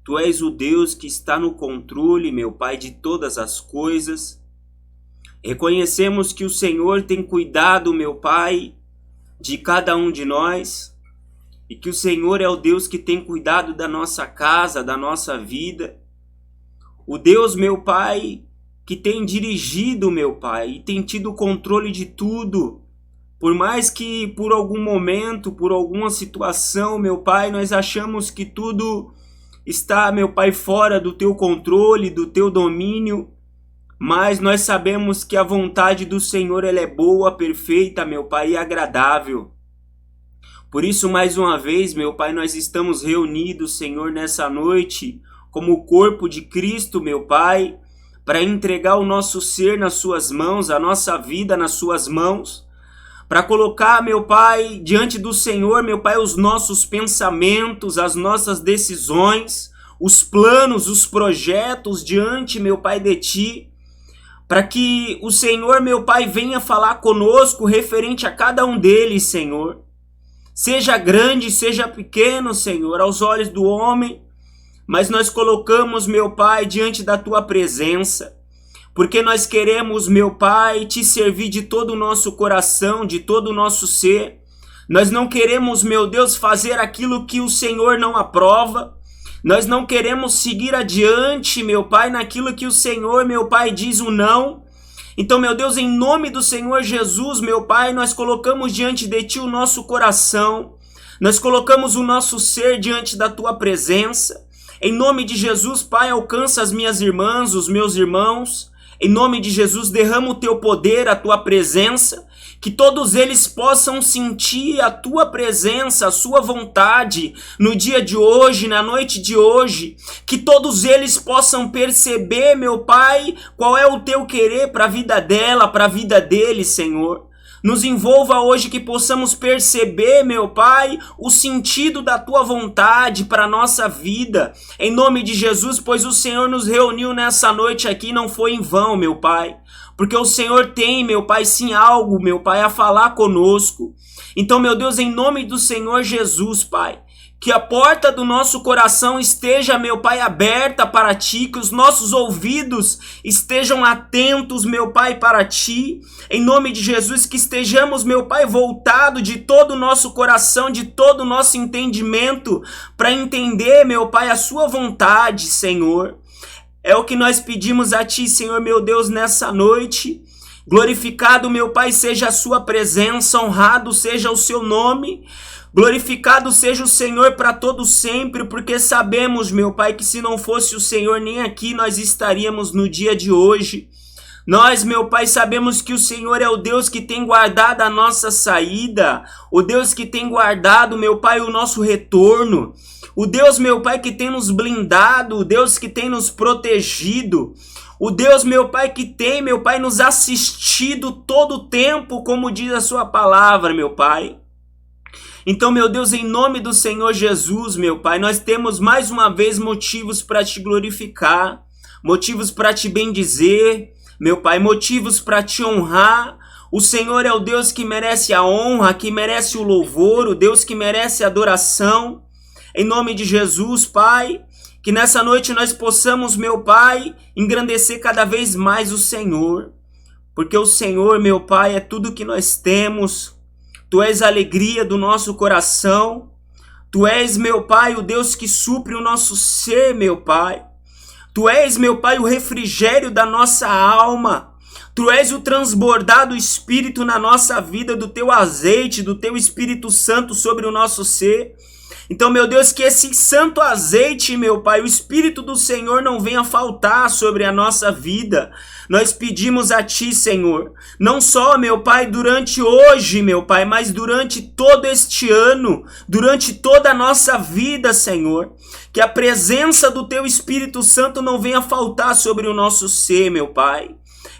Tu és o Deus que está no controle, meu Pai, de todas as coisas. Reconhecemos que o Senhor tem cuidado, meu Pai, de cada um de nós, e que o Senhor é o Deus que tem cuidado da nossa casa, da nossa vida. O Deus, meu Pai, que tem dirigido, meu Pai, e tem tido o controle de tudo. Por mais que por algum momento, por alguma situação, meu Pai, nós achamos que tudo está, meu Pai, fora do teu controle, do teu domínio, mas nós sabemos que a vontade do Senhor ela é boa, perfeita, meu Pai, e agradável. Por isso, mais uma vez, meu Pai, nós estamos reunidos, Senhor, nessa noite, como o corpo de Cristo, meu Pai, para entregar o nosso ser nas suas mãos, a nossa vida nas suas mãos, para colocar, meu Pai, diante do Senhor, meu Pai, os nossos pensamentos, as nossas decisões, os planos, os projetos diante, meu Pai, de Ti, para que o Senhor, meu Pai, venha falar conosco referente a cada um deles, Senhor. Seja grande, seja pequeno, Senhor, aos olhos do homem, mas nós colocamos, meu Pai, diante da Tua presença, porque nós queremos, meu Pai, Te servir de todo o nosso coração, de todo o nosso ser. Nós não queremos, meu Deus, fazer aquilo que o Senhor não aprova. Nós não queremos seguir adiante, meu Pai, naquilo que o Senhor, meu Pai, diz o não. Então, meu Deus, em nome do Senhor Jesus, meu Pai, nós colocamos diante de Ti o nosso coração. Nós colocamos o nosso ser diante da Tua presença. Em nome de Jesus, Pai, alcança as minhas irmãs, os meus irmãos. Em nome de Jesus, derrama o Teu poder, a Tua presença. Que todos eles possam sentir a Tua presença, a Sua vontade no dia de hoje, na noite de hoje. Que todos eles possam perceber, meu Pai, qual é o Teu querer para a vida dela, para a vida dele, Senhor. Nos envolva hoje que possamos perceber, meu Pai, o sentido da Tua vontade para a nossa vida. Em nome de Jesus, pois o Senhor nos reuniu nessa noite aqui, não foi em vão, meu Pai. Porque o Senhor tem, meu Pai, sim algo, meu Pai, a falar conosco. Então, meu Deus, em nome do Senhor Jesus, Pai, que a porta do nosso coração esteja, meu Pai, aberta para Ti, que os nossos ouvidos estejam atentos, meu Pai, para Ti. Em nome de Jesus, que estejamos, meu Pai, voltado de todo o nosso coração, de todo o nosso entendimento, para entender, meu Pai, a Sua vontade, Senhor. É o que nós pedimos a Ti, Senhor, meu Deus, nessa noite. Glorificado, meu Pai, seja a Sua presença, honrado seja o Seu nome. Glorificado seja o Senhor para todo sempre, porque sabemos, meu Pai, que se não fosse o Senhor, nem aqui nós estaríamos no dia de hoje. Nós, meu Pai, sabemos que o Senhor é o Deus que tem guardado a nossa saída, o Deus que tem guardado, meu Pai, o nosso retorno, o Deus, meu Pai, que tem nos blindado, o Deus que tem nos protegido, o Deus, meu Pai, que tem, meu Pai, nos assistido todo o tempo, como diz a Sua palavra, meu Pai. Então, meu Deus, em nome do Senhor Jesus, meu Pai, nós temos mais uma vez motivos para Te glorificar, motivos para Te bendizer, meu Pai, motivos para Te honrar. O Senhor é o Deus que merece a honra, que merece o louvor, o Deus que merece a adoração. Em nome de Jesus, Pai, que nessa noite nós possamos, meu Pai, engrandecer cada vez mais o Senhor. Porque o Senhor, meu Pai, é tudo que nós temos. Tu és a alegria do nosso coração. Tu és, meu Pai, o Deus que supre o nosso ser, meu Pai. Tu és, meu Pai, o refrigério da nossa alma. Tu és o transbordar do Espírito na nossa vida, do Teu azeite, do Teu Espírito Santo sobre o nosso ser. Então, meu Deus, que esse santo azeite, meu Pai, o Espírito do Senhor não venha faltar sobre a nossa vida. Nós pedimos a Ti, Senhor, não só, meu Pai, durante hoje, meu Pai, mas durante todo este ano, durante toda a nossa vida, Senhor, que a presença do Teu Espírito Santo não venha faltar sobre o nosso ser, meu Pai.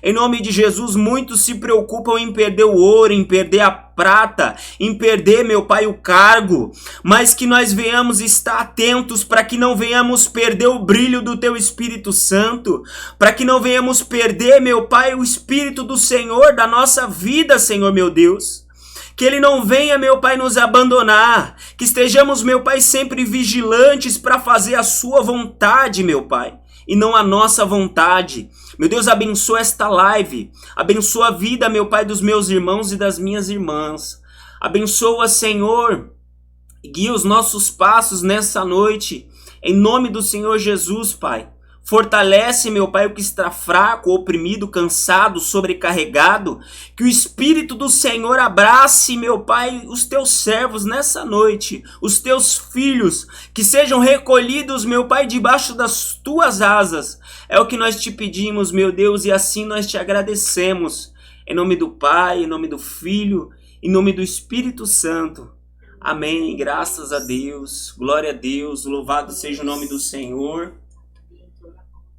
Em nome de Jesus, muitos se preocupam em perder o ouro, em perder a prata, em perder, meu Pai, o cargo, mas que nós venhamos estar atentos para que não venhamos perder o brilho do Teu Espírito Santo, para que não venhamos perder, meu Pai, o Espírito do Senhor da nossa vida, Senhor, meu Deus. Que Ele não venha, meu Pai, nos abandonar. Que estejamos, meu Pai, sempre vigilantes para fazer a sua vontade, meu Pai, e não a nossa vontade. Meu Deus, abençoa esta live. Abençoa a vida, meu Pai, dos meus irmãos e das minhas irmãs. Abençoa, Senhor, e guia os nossos passos nessa noite. Em nome do Senhor Jesus, Pai. Fortalece, meu Pai, o que está fraco, oprimido, cansado, sobrecarregado. Que o Espírito do Senhor abrace, meu Pai, os teus servos nessa noite, os teus filhos, que sejam recolhidos, meu Pai, debaixo das tuas asas. É o que nós te pedimos, meu Deus, e assim nós te agradecemos. Em nome do Pai, em nome do Filho, em nome do Espírito Santo. Amém. Graças a Deus. Glória a Deus. Louvado seja o nome do Senhor.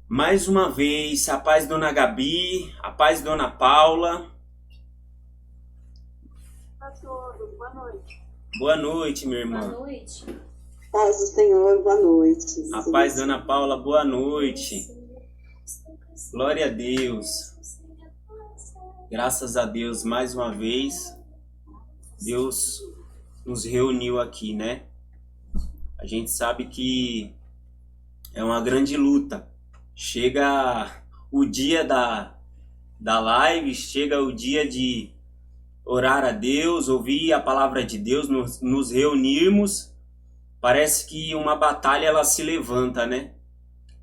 Mais uma vez, a paz, Dona Gabi, a paz, Dona Paula. Boa noite. Boa noite, minha irmã. Boa noite. Paz do Senhor, boa noite. A paz, Dona Paula, boa noite. Glória a Deus. Graças a Deus, mais uma vez, Deus nos reuniu aqui, né? A gente sabe que é uma grande luta. Chega o dia da live, chega o dia de orar a Deus, ouvir a palavra de Deus, nos reunirmos. Parece que uma batalha ela se levanta, né?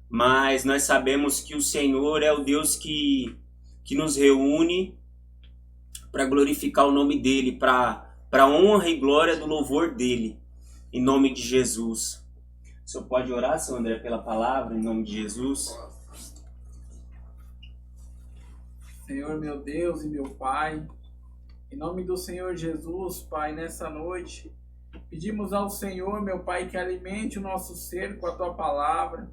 Mas nós sabemos que o Senhor é o Deus que nos reúne para glorificar o nome dEle, para a honra e glória do louvor dEle, em nome de Jesus. O senhor pode orar, seu André, pela palavra, em nome de Jesus? Senhor, meu Deus e meu Pai, em nome do Senhor Jesus, Pai, nessa noite, pedimos ao Senhor, meu Pai, que alimente o nosso ser com a Tua palavra,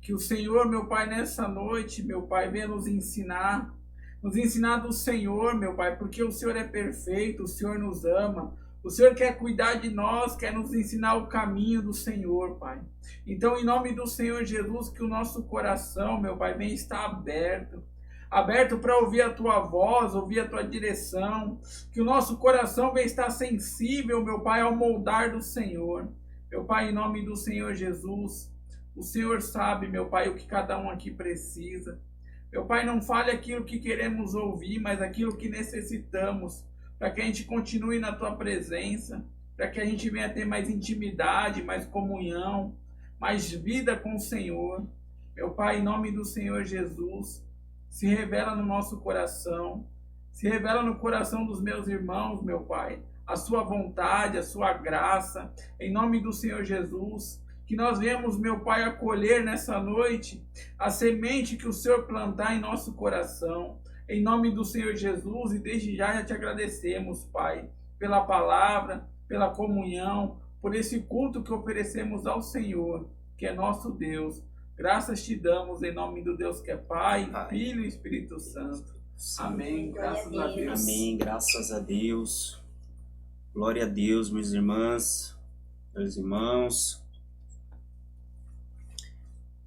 que o Senhor, meu Pai, nessa noite, meu Pai, venha nos ensinar do Senhor, meu Pai, porque o Senhor é perfeito, o Senhor nos ama, o Senhor quer cuidar de nós, quer nos ensinar o caminho do Senhor, Pai. Então, em nome do Senhor Jesus, que o nosso coração, meu Pai, venha estar aberto para ouvir a Tua voz, ouvir a Tua direção, que o nosso coração venha estar sensível, meu Pai, ao moldar do Senhor. Meu Pai, em nome do Senhor Jesus, o Senhor sabe, meu Pai, o que cada um aqui precisa. Meu Pai, não fale aquilo que queremos ouvir, mas aquilo que necessitamos, para que a gente continue na Tua presença, para que a gente venha ter mais intimidade, mais comunhão, mais vida com o Senhor. Meu Pai, em nome do Senhor Jesus, se revela no nosso coração, se revela no coração dos meus irmãos, meu Pai, a Sua vontade, a Sua graça, em nome do Senhor Jesus, que nós venhamos, meu Pai, acolher nessa noite a semente que o Senhor plantar em nosso coração, em nome do Senhor Jesus, e desde já te agradecemos, Pai, pela palavra, pela comunhão, por esse culto que oferecemos ao Senhor, que é nosso Deus. Graças te damos em nome do Deus que é Pai, Filho e Espírito Santo. Sim. Amém. Graças a Deus. Amém. Graças a Deus. Glória a Deus, minhas irmãs, meus irmãos.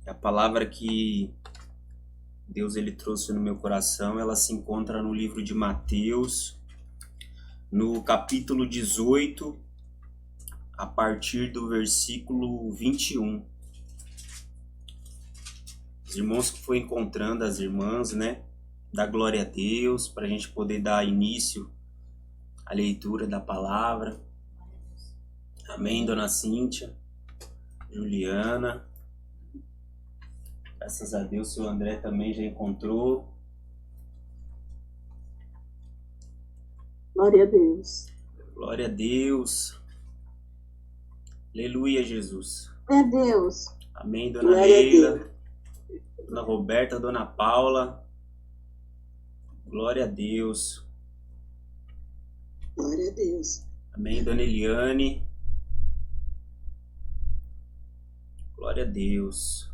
A palavra que Deus ele trouxe no meu coração, ela se encontra no livro de Mateus, no capítulo 18, a partir do versículo 21. Os irmãos que foi encontrando, as irmãs, né? Dá glória a Deus, para a gente poder dar início à leitura da palavra. Amém, Dona Cíntia, Juliana. Graças a Deus, o seu André também já encontrou. Glória a Deus. Glória a Deus. Aleluia, Jesus. Glória a Deus. Amém, Dona Glória a Leila, Dona Roberta, Dona Paula. Glória a Deus. Glória a Deus. Amém, Dona Eliane. Glória a Deus.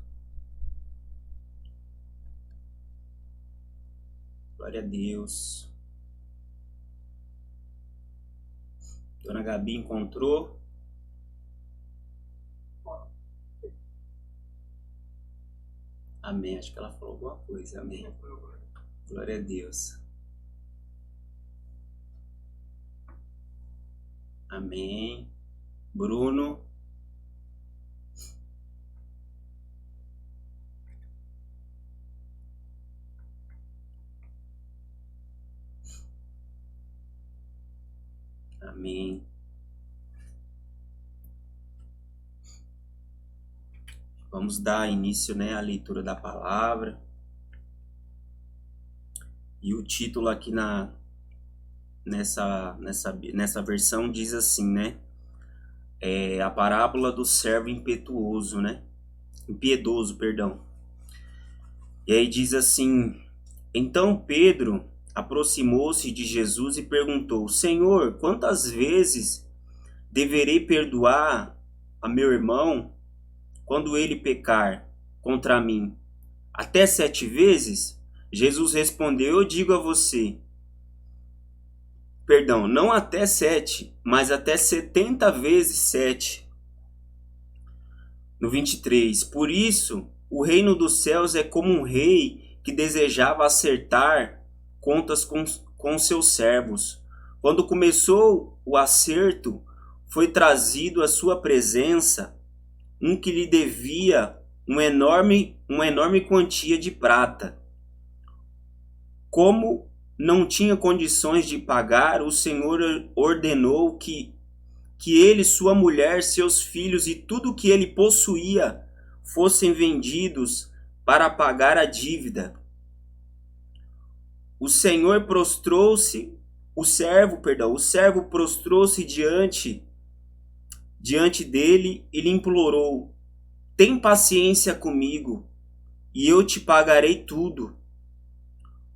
Glória a Deus. Dona Gabi encontrou. Amém. Acho que ela falou alguma coisa. Amém. Glória a Deus. Amém. Bruno. Amém. Vamos dar início, né, à leitura da palavra. E o título aqui nessa versão diz assim, né? A parábola do servo impiedoso, né? Impiedoso, perdão. E aí diz assim: Então Pedro aproximou-se de Jesus e perguntou: Senhor, quantas vezes deverei perdoar a meu irmão quando ele pecar contra mim? Até 7 vezes? Jesus respondeu: Eu digo a você, perdão, não até 7, mas até 70 vezes 7. No 23, por isso, o reino dos céus é como um rei que desejava acertar contas com seus servos. Quando começou o acerto, foi trazido à sua presença um que lhe devia uma enorme quantia de prata. Como não tinha condições de pagar, o Senhor ordenou que ele, sua mulher, seus filhos e tudo que ele possuía fossem vendidos para pagar a dívida. O servo prostrou-se diante dele e lhe implorou: Tem paciência comigo, e eu te pagarei tudo.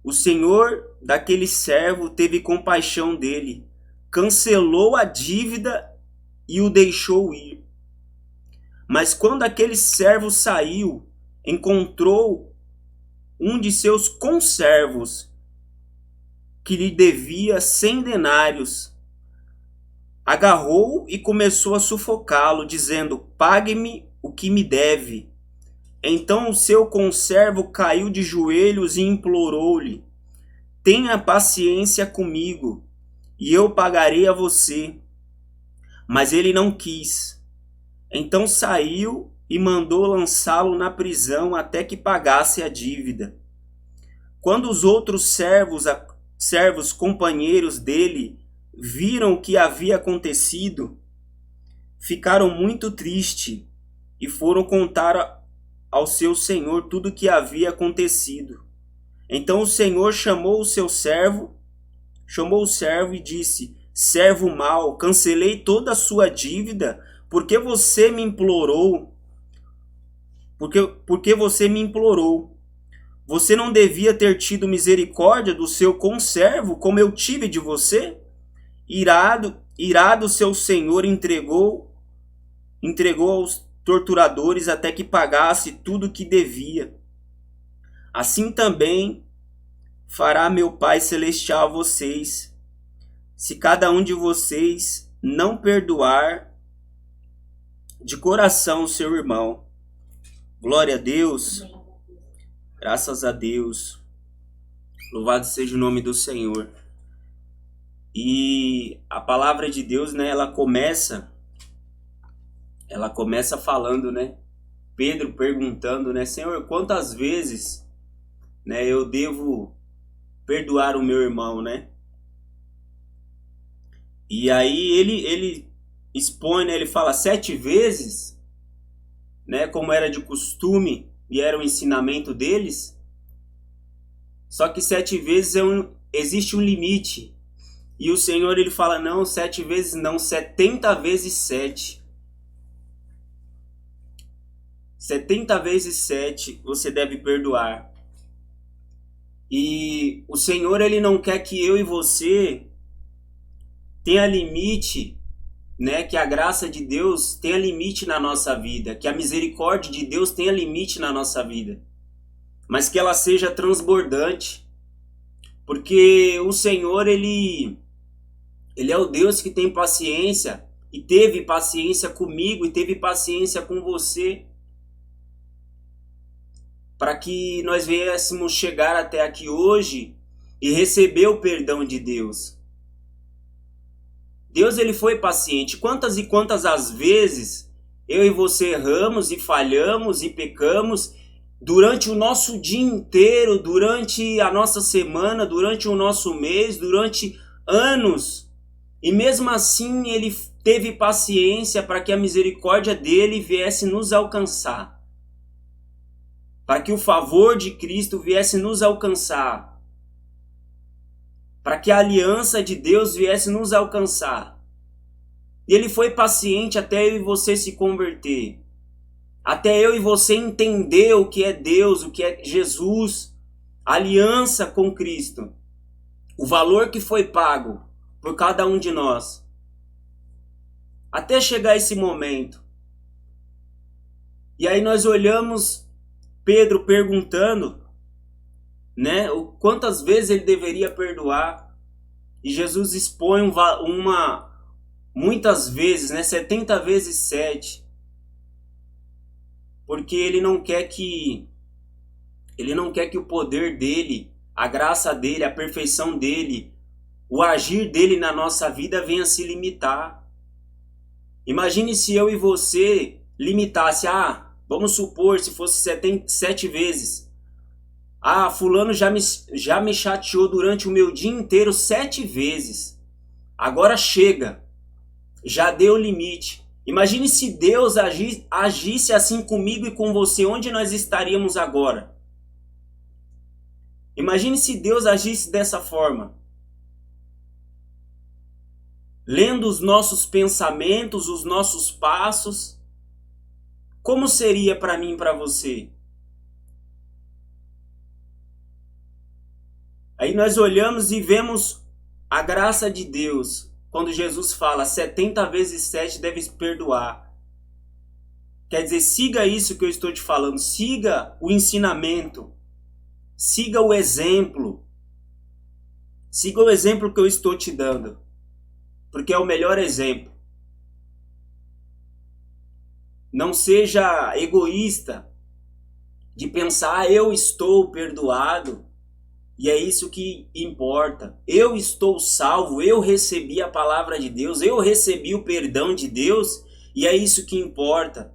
O senhor daquele servo teve compaixão dele, cancelou a dívida e o deixou ir. Mas quando aquele servo saiu, encontrou um de seus conservos que lhe devia 100 denários. Agarrou-o e começou a sufocá-lo, dizendo: Pague-me o que me deve. Então o seu conservo caiu de joelhos e implorou-lhe: Tenha paciência comigo, e eu pagarei a você. Mas ele não quis. Então saiu e mandou lançá-lo na prisão até que pagasse a dívida. Quando os outros servos companheiros dele viram o que havia acontecido, ficaram muito tristes e foram contar ao seu senhor tudo o que havia acontecido. Então o senhor chamou o servo e disse: Servo mau, cancelei toda a sua dívida, porque você me implorou. Porque você me implorou. Você não devia ter tido misericórdia do seu conservo, como eu tive de você? Irado seu senhor entregou aos torturadores até que pagasse tudo o que devia. Assim também fará meu Pai Celestial a vocês, se cada um de vocês não perdoar de coração o seu irmão. Glória a Deus. Graças a Deus. Louvado seja o nome do Senhor. E a palavra de Deus, né, ela começa falando, né, Pedro perguntando, né, Senhor, quantas vezes, né, eu devo perdoar o meu irmão, né? E aí ele expõe, né, ele fala 7 vezes, né, como era de costume e era o ensinamento deles. Só que 7 vezes existe um limite. E o Senhor, ele fala, não, 7 vezes não, 70 vezes 7. 70 vezes 7 você deve perdoar. E o Senhor, ele não quer que eu e você tenha limite, né? Que a graça de Deus tenha limite na nossa vida, que a misericórdia de Deus tenha limite na nossa vida, mas que ela seja transbordante, porque o Senhor, ele é o Deus que tem paciência, e teve paciência comigo, e teve paciência com você, para que nós viéssemos chegar até aqui hoje e receber o perdão de Deus. Deus ele foi paciente. Quantas e quantas as vezes eu e você erramos e falhamos e pecamos durante o nosso dia inteiro, durante a nossa semana, durante o nosso mês, durante anos. E mesmo assim ele teve paciência para que a misericórdia dele viesse nos alcançar. Para que o favor de Cristo viesse nos alcançar. Para que a aliança de Deus viesse nos alcançar. E ele foi paciente até eu e você se converter. Até eu e você entender o que é Deus, o que é Jesus, a aliança com Cristo. O valor que foi pago por cada um de nós. Até chegar esse momento. E aí nós olhamos Pedro perguntando, né, quantas vezes ele deveria perdoar. E Jesus expõe muitas vezes, né, 70 vezes 7. Porque ele não quer que o poder dele, a graça dele, a perfeição dele, o agir dele na nossa vida venha se limitar. Imagine se eu e você limitasse, vamos supor, se fosse 7 vezes. Fulano já me chateou durante o meu dia inteiro 7 vezes. Agora chega. Já deu o limite. Imagine se Deus agisse assim comigo e com você, onde nós estaríamos agora? Imagine se Deus agisse dessa forma. Lendo os nossos pensamentos, os nossos passos, como seria para mim e para você? Aí nós olhamos e vemos a graça de Deus. Quando Jesus fala 70 vezes 7 deve perdoar. Quer dizer, siga isso que eu estou te falando. Siga o ensinamento. Siga o exemplo. Siga o exemplo que eu estou te dando. Porque é o melhor exemplo. Não seja egoísta de pensar, eu estou perdoado. E é isso que importa. Eu estou salvo, eu recebi a palavra de Deus, eu recebi o perdão de Deus, e é isso que importa.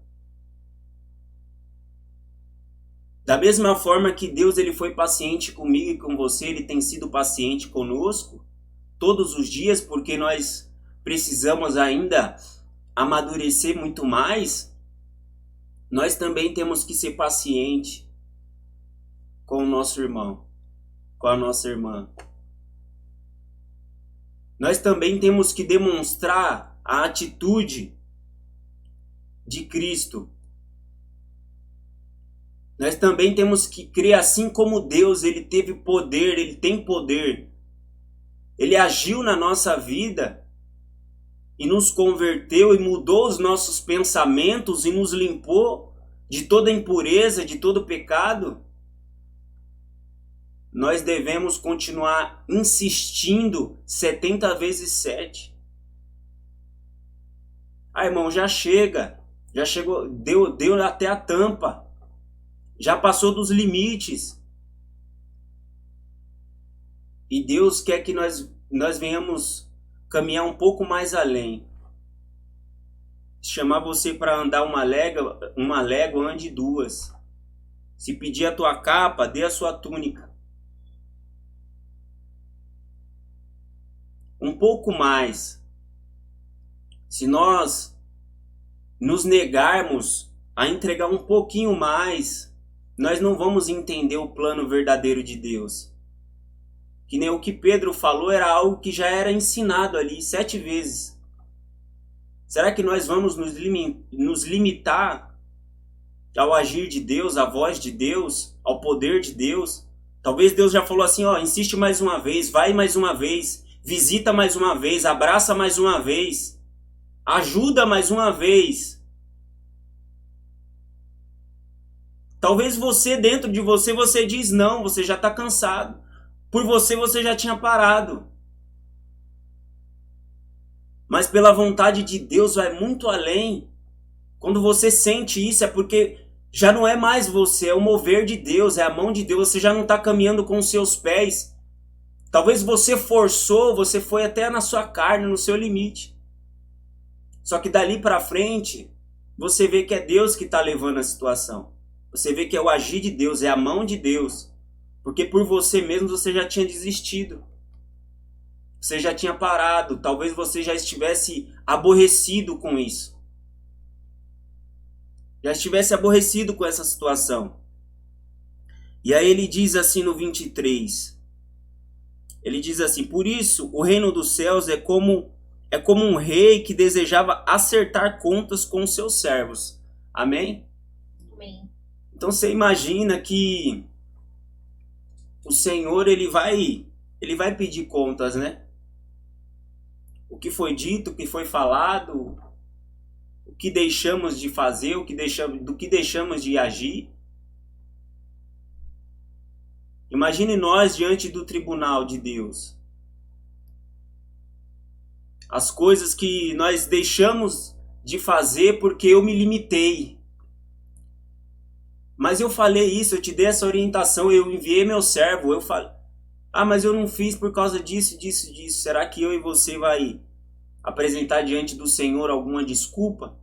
Da mesma forma que Deus ele foi paciente comigo e com você, ele tem sido paciente conosco todos os dias, porque nós precisamos ainda amadurecer muito mais. Nós também temos que ser paciente com o nosso irmão, com a nossa irmã. Nós também temos que demonstrar a atitude de Cristo. Nós também temos que crer assim como Deus, ele teve poder, ele tem poder. Ele agiu na nossa vida e nos converteu e mudou os nossos pensamentos e nos limpou de toda impureza, de todo pecado. Nós devemos continuar insistindo 70 vezes 7. Irmão, já chega. Já chegou, deu até a tampa. Já passou dos limites. E Deus quer que nós venhamos caminhar um pouco mais além. Se chamar você para andar uma légua, ande 2. Se pedir a tua capa, dê a sua túnica. Um pouco mais. Se nós nos negarmos a entregar um pouquinho mais, nós não vamos entender o plano verdadeiro de Deus. Que nem o que Pedro falou era algo que já era ensinado ali 7 vezes. Será que nós vamos nos limitar ao agir de Deus, à voz de Deus, ao poder de Deus? Talvez Deus já falou assim, insiste mais uma vez, vai mais uma vez, visita mais uma vez, abraça mais uma vez, ajuda mais uma vez. Talvez dentro de você diz não, você já está cansado. Por você já tinha parado. Mas pela vontade de Deus vai muito além. Quando você sente isso é porque já não é mais você, é o mover de Deus, é a mão de Deus. Você já não está caminhando com os seus pés. Talvez você forçou, você foi até na sua carne, no seu limite. Só que dali para frente, você vê que é Deus que está levando a situação. Você vê que é o agir de Deus, é a mão de Deus. Porque por você mesmo você já tinha desistido. Você já tinha parado. Talvez você já estivesse aborrecido com isso. Já estivesse aborrecido com essa situação. E aí ele diz assim no 23. Ele diz assim: por isso o reino dos céus é como um rei que desejava acertar contas com seus servos. Amém? Amém. Então você imagina que o Senhor ele vai pedir contas, né? O que foi dito, o que foi falado, o que deixamos de fazer, do que deixamos de agir. Imagine nós diante do tribunal de Deus. As coisas que nós deixamos de fazer porque eu me limitei. Mas eu falei isso, eu te dei essa orientação, eu enviei meu servo, eu falei, mas eu não fiz por causa disso, disso, disso. Será que eu e você vai apresentar diante do Senhor alguma desculpa?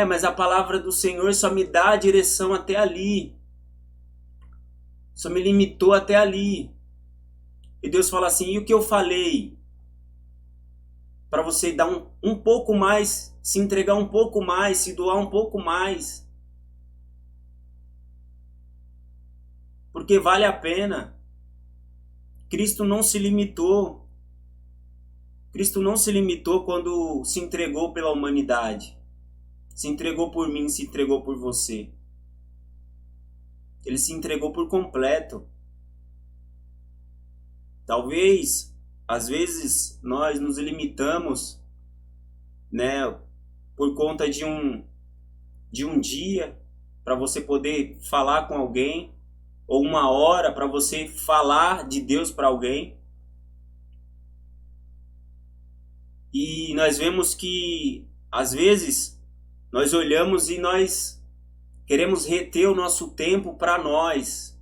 Mas a palavra do Senhor só me dá a direção até ali. Só me limitou até ali. E Deus fala assim, e o que eu falei? Para você dar um pouco mais, se entregar um pouco mais, se doar um pouco mais. Porque vale a pena. Cristo não se limitou. Cristo não se limitou quando se entregou pela humanidade. Se entregou por mim, se entregou por você. Ele se entregou por completo. Talvez, às vezes, nós nos limitamos, né, por conta de um dia para você poder falar com alguém, ou uma hora para você falar de Deus para alguém. E nós vemos que, às vezes, nós olhamos e nós queremos reter o nosso tempo para nós.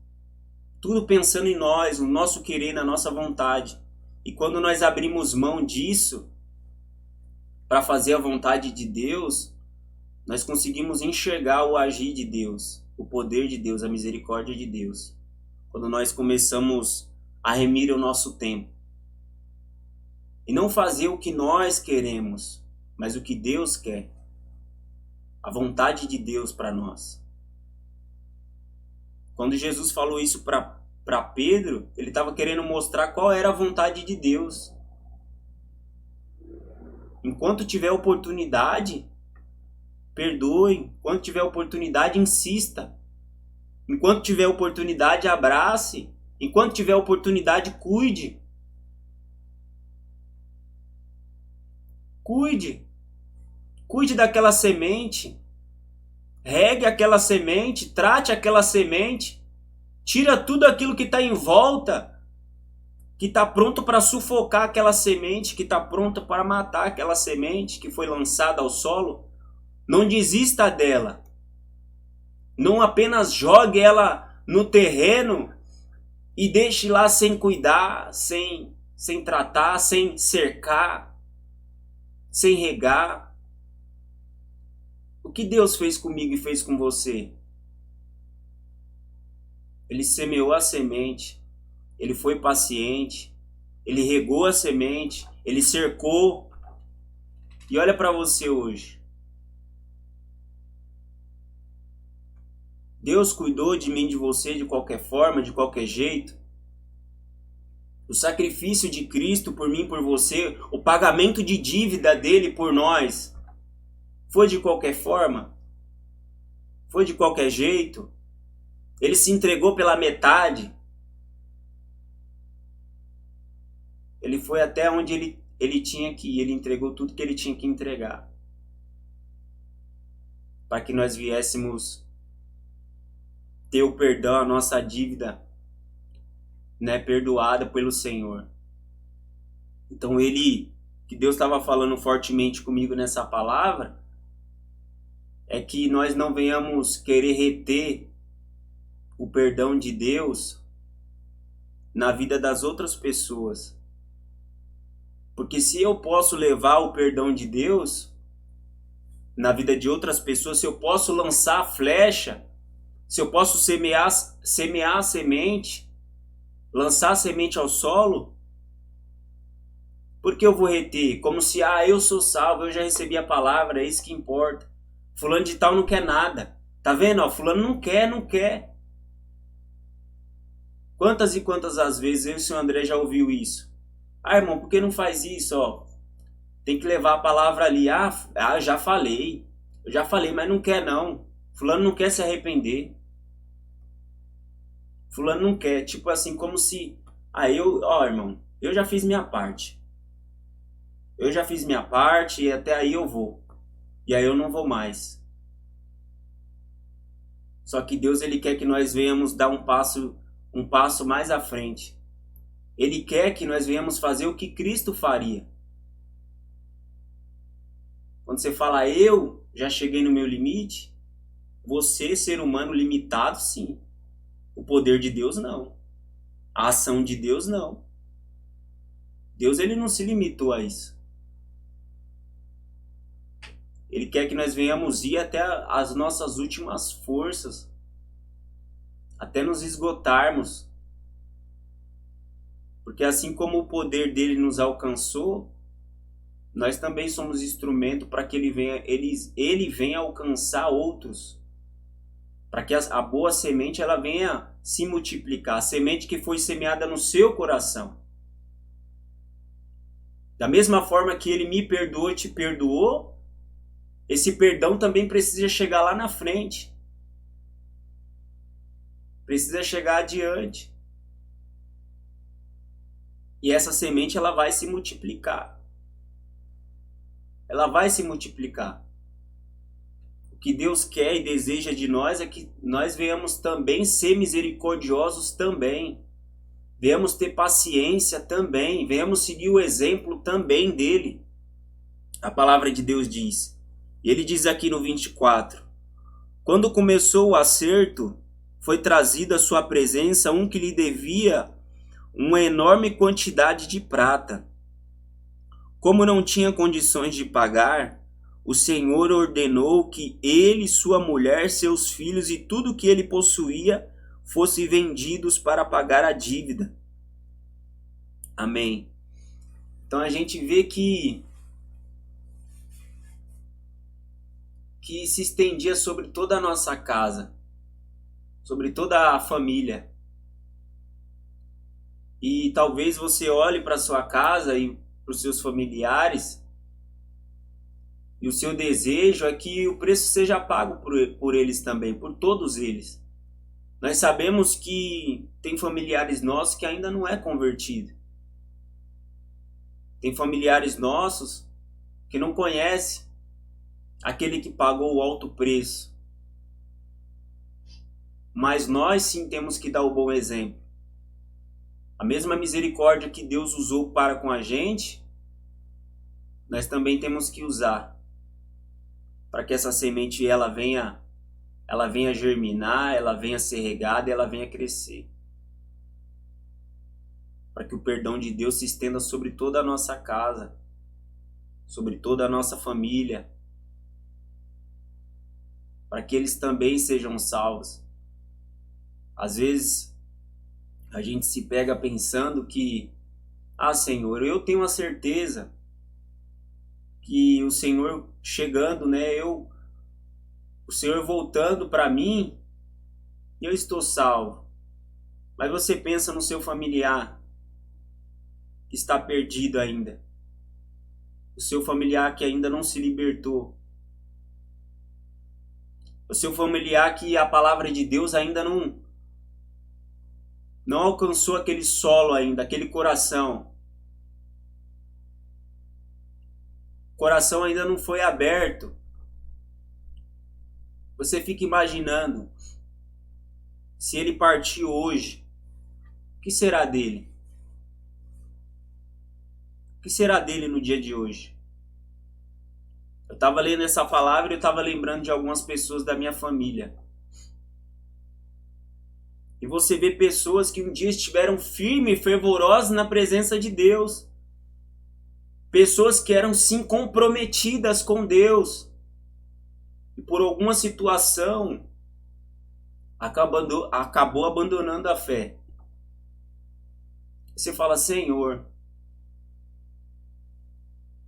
Tudo pensando em nós, no nosso querer, na nossa vontade. E quando nós abrimos mão disso, para fazer a vontade de Deus, nós conseguimos enxergar o agir de Deus, o poder de Deus, a misericórdia de Deus. Quando nós começamos a remir o nosso tempo. E não fazer o que nós queremos, mas o que Deus quer. A vontade de Deus para nós. Quando Jesus falou isso para Pedro, ele estava querendo mostrar qual era a vontade de Deus. Enquanto tiver oportunidade, perdoe. Enquanto tiver oportunidade, insista. Enquanto tiver oportunidade, abrace. Enquanto tiver oportunidade, cuide. Cuide. Cuide daquela semente. Regue aquela semente. Trate aquela semente. Tira tudo aquilo que está em volta. Que está pronto para sufocar aquela semente. Que está pronto para matar aquela semente que foi lançada ao solo. Não desista dela. Não apenas jogue ela no terreno e deixe lá sem cuidar, sem tratar, sem cercar, sem regar. O que Deus fez comigo e fez com você? Ele semeou a semente, ele foi paciente, ele regou a semente, ele cercou. E olha para você hoje. Deus cuidou de mim, de você, de qualquer forma, de qualquer jeito. O sacrifício de Cristo por mim, por você, o pagamento de dívida dele por nós, foi de qualquer forma? Foi de qualquer jeito? Ele se entregou pela metade? Ele foi até onde ele tinha que ir, ele entregou tudo que ele tinha que entregar. Para que nós viéssemos ter o perdão, a nossa dívida, né, perdoada pelo Senhor. Então que Deus estava falando fortemente comigo nessa palavra, é que nós não venhamos querer reter o perdão de Deus na vida das outras pessoas. Porque se eu posso levar o perdão de Deus na vida de outras pessoas, se eu posso lançar a flecha, se eu posso semear a semente, lançar a semente ao solo, por que eu vou reter? Como se, eu sou salvo, eu já recebi a palavra, é isso que importa. Fulano de tal não quer nada. Tá vendo? Fulano não quer. Quantas e quantas as vezes eu e o senhor André já ouviu isso? Irmão, por que não faz isso? Tem que levar a palavra ali. Eu já falei, mas não quer não. Fulano não quer se arrepender. Fulano não quer. Tipo assim, como se... irmão, eu já fiz minha parte. Eu já fiz minha parte e até aí eu vou. E aí eu não vou mais. Só que Deus, ele quer que nós venhamos dar um passo mais à frente. Ele quer que nós venhamos fazer o que Cristo faria. Quando você fala, eu já cheguei no meu limite, você, ser humano limitado, sim. O poder de Deus, não. A ação de Deus, não. Deus, ele não se limitou a isso. Ele quer que nós venhamos ir até as nossas últimas forças, até nos esgotarmos. Porque assim como o poder dele nos alcançou, nós também somos instrumento para que ele venha alcançar outros. Para que a boa semente ela venha se multiplicar. A semente que foi semeada no seu coração. Da mesma forma que ele me perdoou e te perdoou, esse perdão também precisa chegar lá na frente. Precisa chegar adiante. E essa semente ela vai se multiplicar. Ela vai se multiplicar. O que Deus quer e deseja de nós é que nós venhamos também ser misericordiosos também. Venhamos ter paciência também. Venhamos seguir o exemplo também dele. A palavra de Deus diz. E ele diz aqui no 24. Quando começou o acerto, foi trazido à sua presença um que lhe devia uma enorme quantidade de prata. Como não tinha condições de pagar, o Senhor ordenou que ele, sua mulher, seus filhos e tudo que ele possuía fossem vendidos para pagar a dívida. Amém. Então a gente vê que se estendia sobre toda a nossa casa, sobre toda a família. E talvez você olhe para sua casa e para os seus familiares e o seu desejo é que o preço seja pago por eles também, por todos eles. Nós sabemos que tem familiares nossos que ainda não é convertido. Tem familiares nossos que não conhecem aquele que pagou o alto preço. Mas nós sim temos que dar o bom exemplo. A mesma misericórdia que Deus usou para com a gente, nós também temos que usar para que essa semente ela venha germinar, ela venha ser regada e ela venha crescer. Para que o perdão de Deus se estenda sobre toda a nossa casa, sobre toda a nossa família, para que eles também sejam salvos. Às vezes a gente se pega pensando que, Senhor, eu tenho a certeza que o Senhor chegando, o Senhor voltando para mim, eu estou salvo. Mas você pensa no seu familiar que está perdido ainda, o seu familiar que ainda não se libertou, o seu familiar que a palavra de Deus ainda não alcançou aquele solo ainda, aquele coração. O coração ainda não foi aberto. Você fica imaginando, se ele partir hoje, o que será dele? O que será dele no dia de hoje? Eu estava lendo essa palavra e eu estava lembrando de algumas pessoas da minha família. E você vê pessoas que um dia estiveram firmes e fervorosas na presença de Deus. Pessoas que eram sim comprometidas com Deus. E por alguma situação acabou abandonando a fé. Você fala, Senhor,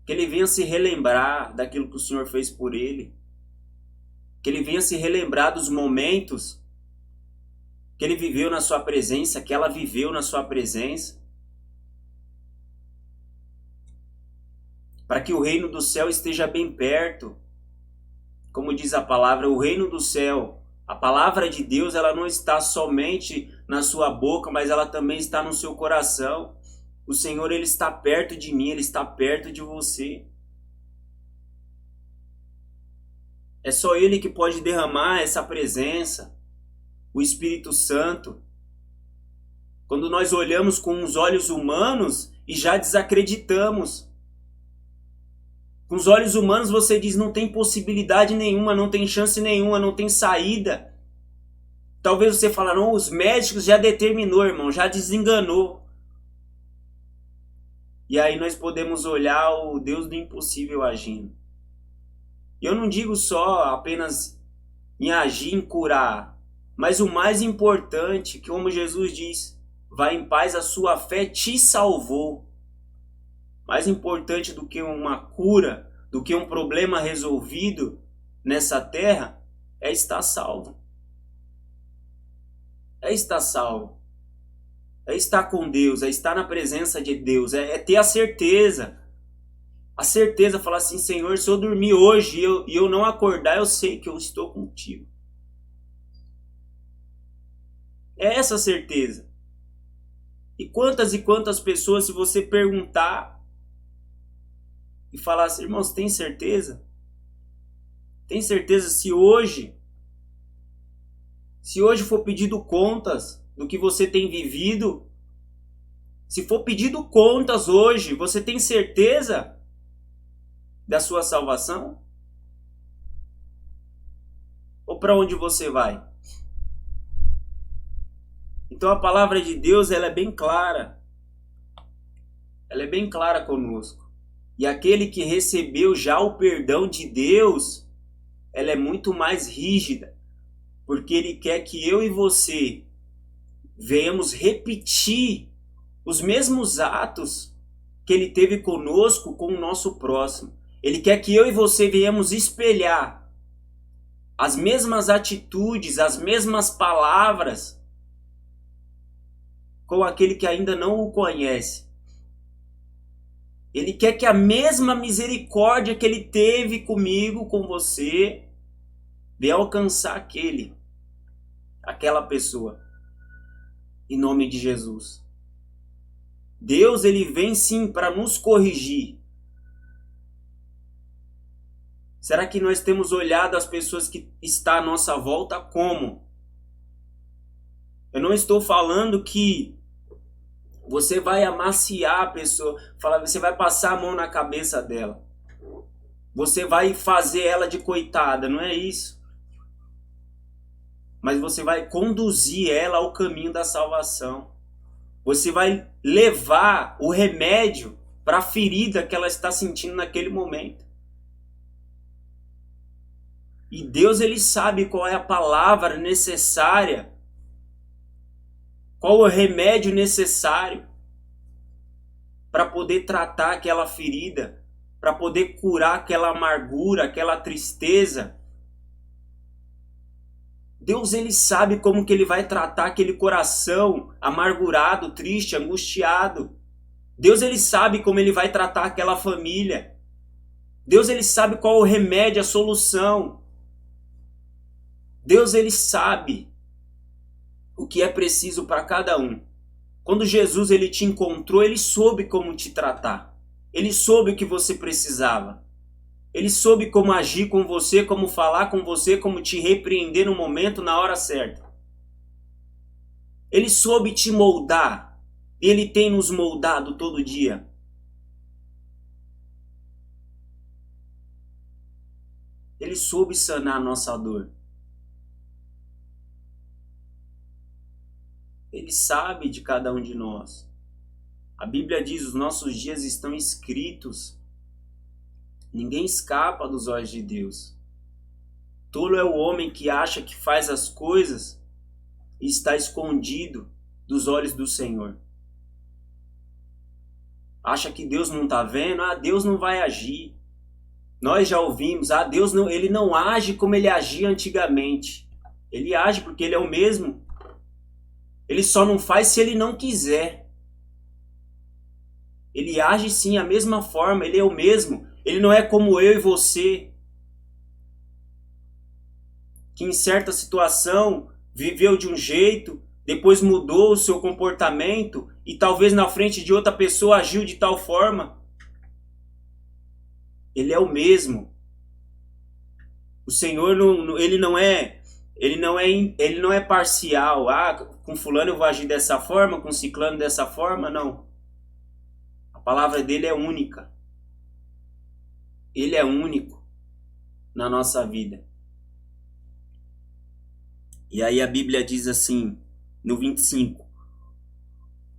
que ele venha se relembrar daquilo que o Senhor fez por ele. Que ele venha se relembrar dos momentos que ele viveu na sua presença, que ela viveu na sua presença. Para que o reino do céu esteja bem perto. Como diz a palavra, o reino do céu, a palavra de Deus, ela não está somente na sua boca, mas ela também está no seu coração. O Senhor, ele está perto de mim, ele está perto de você. É só ele que pode derramar essa presença, o Espírito Santo. Quando nós olhamos com os olhos humanos e já desacreditamos. Com os olhos humanos você diz, não tem possibilidade nenhuma, não tem chance nenhuma, não tem saída. Talvez você fale, não, os médicos já determinou, irmão, já desenganou. E aí nós podemos olhar o Deus do impossível agindo. Eu não digo só apenas em agir, em curar, mas o mais importante, que como Jesus diz, vai em paz, a sua fé te salvou. Mais importante do que uma cura, do que um problema resolvido nessa terra, é estar salvo. É estar salvo. É estar com Deus, é estar na presença de Deus, é ter a certeza. A certeza, falar assim, Senhor, se eu dormir hoje e eu não acordar, eu sei que eu estou contigo. É essa a certeza. E quantas pessoas, se você perguntar e falar assim, irmãos, tem certeza? Tem certeza se hoje for pedido contas do que você tem vivido, se for pedido contas hoje, você tem certeza da sua salvação? Ou para onde você vai? Então a palavra de Deus, ela é bem clara. Ela é bem clara conosco. E aquele que recebeu já o perdão de Deus, ela é muito mais rígida. Porque ele quer que eu e você venhamos repetir os mesmos atos que ele teve conosco com o nosso próximo. Ele quer que eu e você venhamos espelhar as mesmas atitudes, as mesmas palavras com aquele que ainda não o conhece. Ele quer que a mesma misericórdia que ele teve comigo, com você, venha alcançar aquela pessoa. Em nome de Jesus. Deus, ele vem sim para nos corrigir. Será que nós temos olhado as pessoas que estão à nossa volta como? Eu não estou falando que você vai amaciar a pessoa, você vai passar a mão na cabeça dela. Você vai fazer ela de coitada, não é isso. Mas você vai conduzir ela ao caminho da salvação. Você vai levar o remédio para a ferida que ela está sentindo naquele momento. E Deus, ele sabe qual é a palavra necessária, qual o remédio necessário para poder tratar aquela ferida, para poder curar aquela amargura, aquela tristeza. Deus, ele sabe como que ele vai tratar aquele coração amargurado, triste, angustiado. Deus, ele sabe como ele vai tratar aquela família. Deus, ele sabe qual o remédio, a solução. Deus, ele sabe o que é preciso para cada um. Quando Jesus, ele te encontrou, ele soube como te tratar. Ele soube o que você precisava. Ele soube como agir com você, como falar com você, como te repreender no momento, na hora certa. Ele soube te moldar. Ele tem nos moldado todo dia. Ele soube sanar a nossa dor. Ele sabe de cada um de nós. A Bíblia diz: os nossos dias estão escritos. Ninguém escapa dos olhos de Deus. Tolo é o homem que acha que faz as coisas e está escondido dos olhos do Senhor. Acha que Deus não está vendo? Deus não vai agir. Nós já ouvimos, Deus não, ele não age como ele agia antigamente. Ele age porque ele é o mesmo. Ele só não faz se ele não quiser. Ele age sim a mesma forma, ele é o mesmo. Ele não é como eu e você, que em certa situação viveu de um jeito, depois mudou o seu comportamento e talvez na frente de outra pessoa agiu de tal forma. Ele é o mesmo. O Senhor ele não é parcial. Com fulano eu vou agir dessa forma, com ciclano dessa forma, não. A palavra dele é única. Ele é único na nossa vida. E aí a Bíblia diz assim, no 25: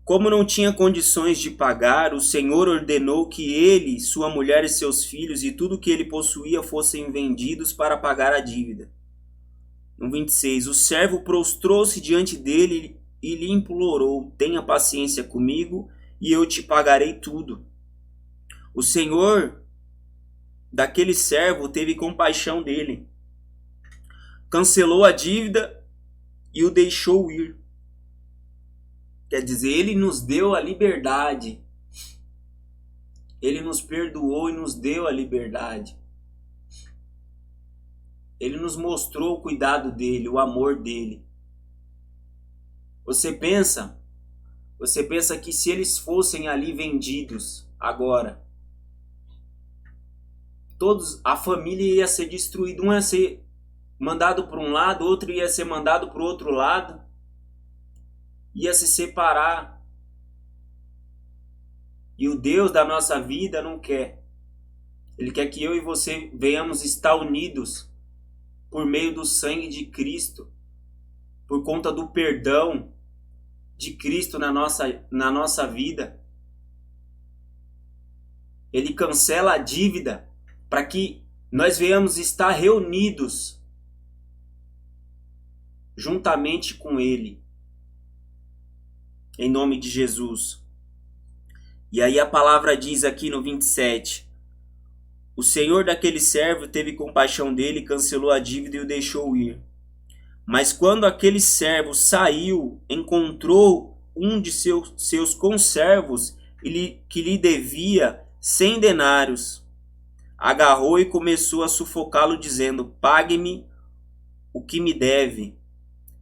como não tinha condições de pagar, o Senhor ordenou que ele, sua mulher e seus filhos e tudo que ele possuía fossem vendidos para pagar a dívida. No 26, o servo prostrou-se diante dele e lhe implorou: tenha paciência comigo e eu te pagarei tudo. O Senhor daquele servo teve compaixão dele, cancelou a dívida e o deixou ir. Quer dizer, ele nos deu a liberdade. Ele nos perdoou e nos deu a liberdade. Ele nos mostrou o cuidado dele, o amor dele. Você pensa que se eles fossem ali vendidos agora, a família ia ser destruída, um ia ser mandado para um lado, outro ia ser mandado para o outro lado, ia se separar. E o Deus da nossa vida não quer. Ele quer que eu e você venhamos estar unidos por meio do sangue de Cristo, por conta do perdão de Cristo na nossa vida. Ele cancela a dívida para que nós venhamos estar reunidos juntamente com Ele, em nome de Jesus. E aí a palavra diz aqui no 27: o Senhor daquele servo teve compaixão dele, cancelou a dívida e o deixou ir. Mas quando aquele servo saiu, encontrou um de seus conservos que lhe devia 100 denários. Agarrou e começou a sufocá-lo, dizendo: pague-me o que me deve.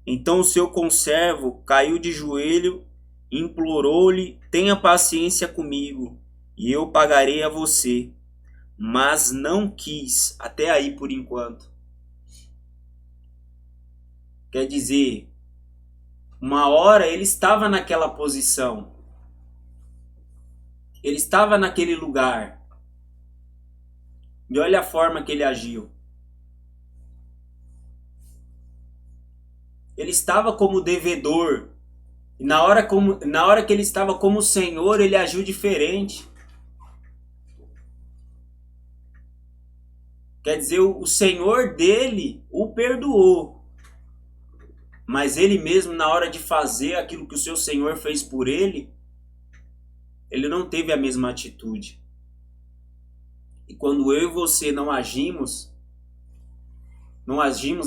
Então o seu conservo caiu de joelho e implorou-lhe: tenha paciência comigo e eu pagarei a você. Mas não quis. Até aí por enquanto. Quer dizer, uma hora ele estava naquela posição, ele estava naquele lugar, e olha a forma que ele agiu. Ele estava como devedor, e na hora que ele estava como senhor, ele agiu diferente. Quer dizer, o senhor dele o perdoou, mas ele mesmo, na hora de fazer aquilo que o seu senhor fez por ele, ele não teve a mesma atitude. E quando eu e você não agimos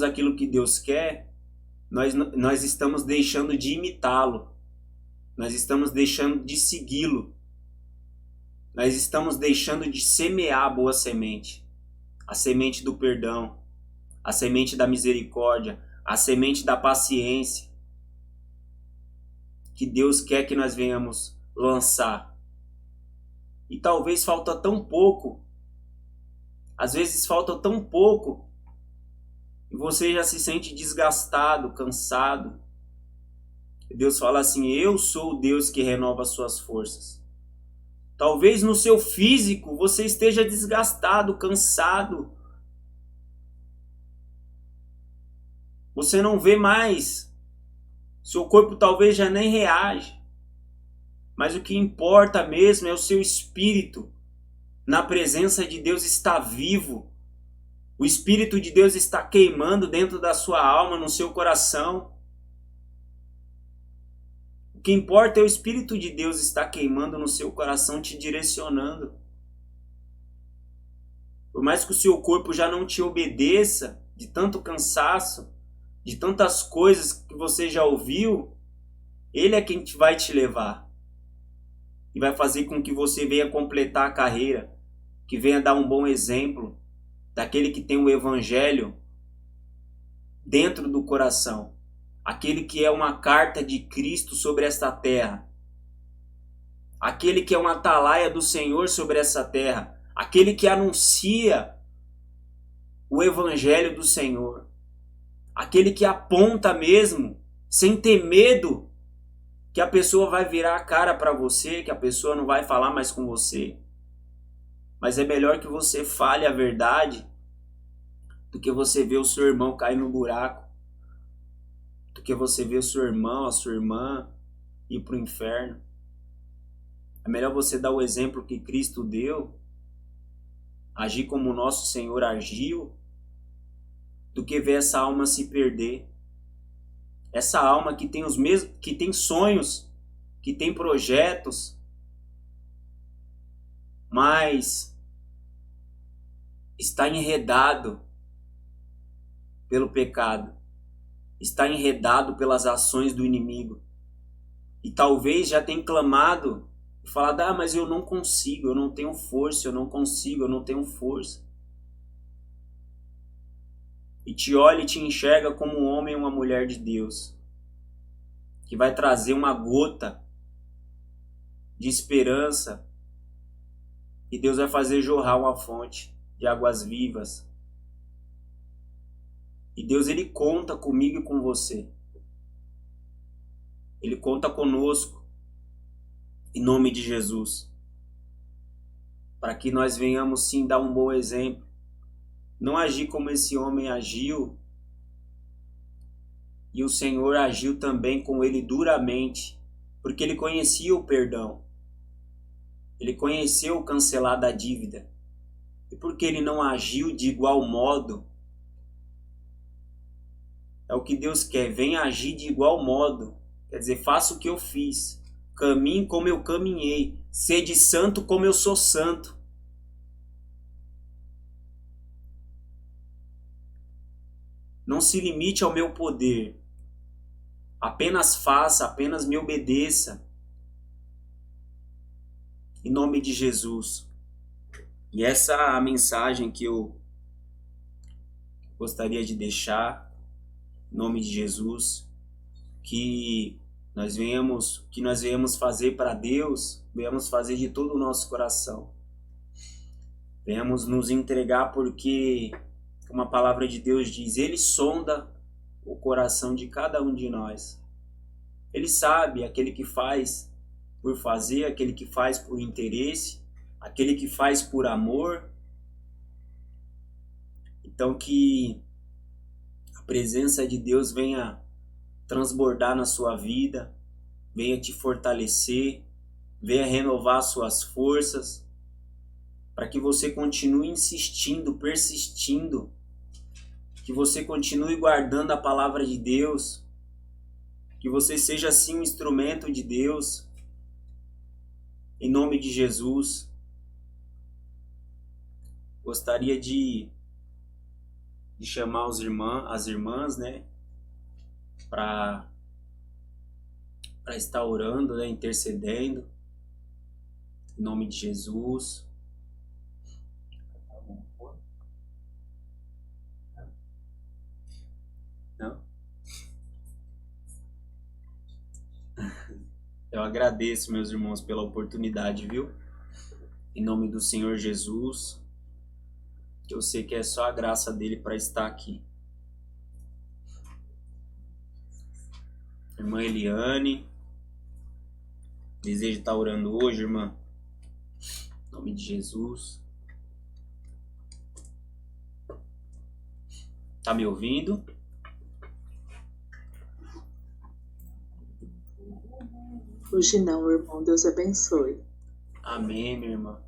aquilo que Deus quer, nós estamos deixando de imitá-lo, nós estamos deixando de segui-lo, nós estamos deixando de semear a boa semente, a semente do perdão, a semente da misericórdia, a semente da paciência, que Deus quer que nós venhamos lançar. E talvez falta tão pouco, às vezes falta tão pouco, e você já se sente desgastado, cansado. E Deus fala assim: eu sou o Deus que renova as suas forças. Talvez no seu físico você esteja desgastado, cansado. Você não vê mais Seu corpo talvez já nem reage. Mas o que importa mesmo é o seu espírito. Na presença de Deus está vivo. O Espírito de Deus está queimando dentro da sua alma, no seu coração. O que importa é o Espírito de Deus estar queimando no seu coração, te direcionando. Por mais que o seu corpo já não te obedeça, de tanto cansaço, de tantas coisas que você já ouviu, Ele é quem vai te levar. E vai fazer com que você venha completar a carreira, que venha dar um bom exemplo daquele que tem o Evangelho dentro do coração. Aquele que é uma carta de Cristo sobre esta terra. Aquele que é uma atalaia do Senhor sobre essa terra. Aquele que anuncia o Evangelho do Senhor. Aquele que aponta mesmo, sem ter medo, que a pessoa vai virar a cara para você, que a pessoa não vai falar mais com você. Mas é melhor que você fale a verdade do que você ver o seu irmão cair no buraco, do que você ver o seu irmão, a sua irmã ir para o inferno. É melhor você dar o exemplo que Cristo deu, agir como o nosso Senhor agiu, do que ver essa alma se perder. Essa alma que tem os mesmos, que tem sonhos, que tem projetos, mas está enredado pelo pecado, está enredado pelas ações do inimigo. E talvez já tenha clamado e falado: ah, mas eu não consigo, eu não tenho força, eu não consigo, eu não tenho força. E te olha e te enxerga como um homem e uma mulher de Deus, que vai trazer uma gota de esperança, e Deus vai fazer jorrar uma fonte de águas vivas. E Deus, Ele conta comigo e com você. Ele conta conosco, em nome de Jesus, para que nós venhamos sim dar um bom exemplo. Não agir como esse homem agiu, e o Senhor agiu também com ele duramente, porque ele conhecia o perdão, ele conheceu o cancelar da dívida, e porque ele não agiu de igual modo, é o que Deus quer, venha agir de igual modo, quer dizer, faça o que eu fiz, caminhe como eu caminhei, sede santo como eu sou santo. Não se limite ao meu poder. Apenas faça, apenas me obedeça. Em nome de Jesus. E essa é a mensagem que eu gostaria de deixar. Em nome de Jesus. Que nós venhamos fazer para Deus, venhamos fazer de todo o nosso coração. Venhamos nos entregar, porque como a palavra de Deus diz, Ele sonda o coração de cada um de nós. Ele sabe aquele que faz por fazer, aquele que faz por interesse, aquele que faz por amor. Então que a presença de Deus venha transbordar na sua vida, venha te fortalecer, venha renovar suas forças, para que você continue insistindo, persistindo, que você continue guardando a palavra de Deus, que você seja assim um instrumento de Deus, em nome de Jesus. Gostaria de chamar as irmãs, né, para estar orando, né, intercedendo, em nome de Jesus. Não? Eu agradeço, meus irmãos, pela oportunidade, viu? Em nome do Senhor Jesus, que eu sei que é só a graça dele para estar aqui. Irmã Eliane, deseja estar orando hoje, irmã? Em nome de Jesus. Tá me ouvindo? Hoje não, irmão. Deus abençoe. Amém, minha irmã.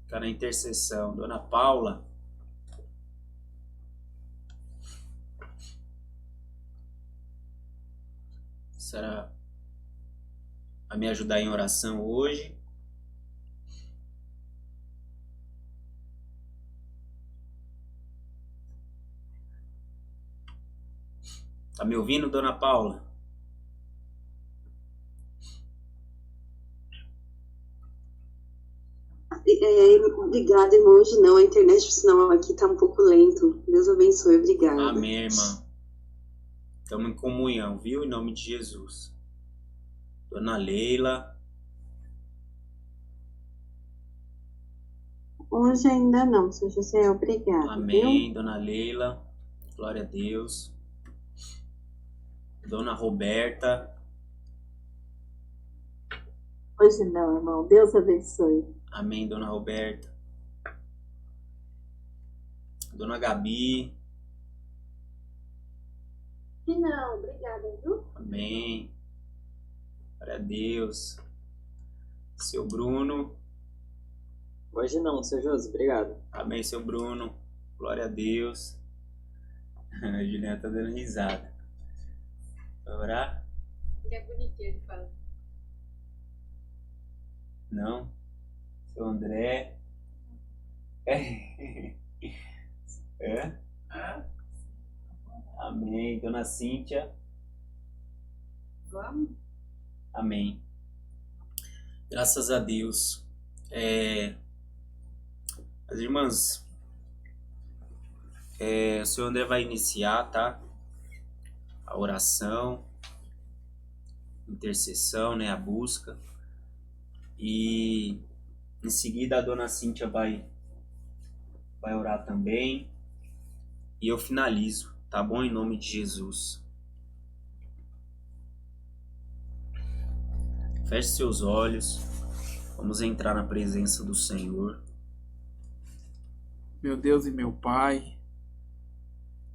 Fica na intercessão. Dona Paula. Será a me ajudar em oração hoje? Tá me ouvindo, Dona Paula? Obrigada, irmão. Hoje não, a internet, senão aqui tá um pouco lento. Deus abençoe, obrigada. Amém, irmã. Estamos em comunhão, viu? Em nome de Jesus. Dona Leila. Hoje ainda não, São José, obrigada. Amém, Viu? Dona Leila. Glória a Deus. Dona Roberta. Hoje não, irmão. Deus abençoe. Amém, Dona Roberta. Dona Gabi. E não, obrigada, viu? Amém. Glória a Deus. Seu Bruno. Hoje não, seu Josi, obrigado. Amém, seu Bruno. Glória a Deus. A Juliana tá dando risada. Vai orar? Ele é bonitinho, ele fala. Não. Seu André. É? Amém. Dona Cíntia. Vamos? Amém. Graças a Deus. As irmãs, o senhor André vai iniciar, tá? A oração, intercessão, né? A busca. E em seguida a dona Cíntia vai orar também. E eu finalizo, tá bom? Em nome de Jesus. Feche seus olhos. Vamos entrar na presença do Senhor. Meu Deus e meu Pai,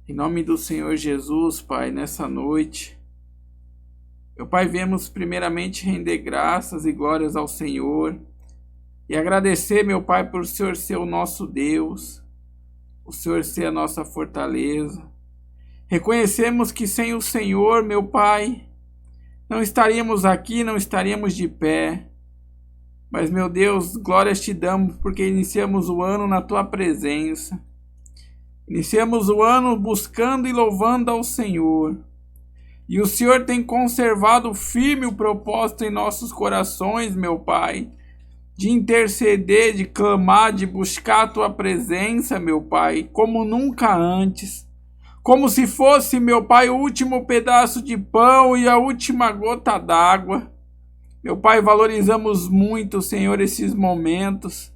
em nome do Senhor Jesus, Pai, nessa noite, meu Pai, viemos primeiramente render graças e glórias ao Senhor e agradecer, meu Pai, por o Senhor ser o nosso Deus, o Senhor ser a nossa fortaleza. Reconhecemos que sem o Senhor, meu Pai, não estaríamos aqui, não estaríamos de pé. Mas, meu Deus, glórias te damos porque iniciamos o ano na tua presença. Iniciamos o ano buscando e louvando ao Senhor. E o Senhor tem conservado firme o propósito em nossos corações, meu Pai, de interceder, de clamar, de buscar a tua presença, meu Pai, como nunca antes. Como se fosse, meu Pai, o último pedaço de pão e a última gota d'água. Meu Pai, valorizamos muito, Senhor, esses momentos.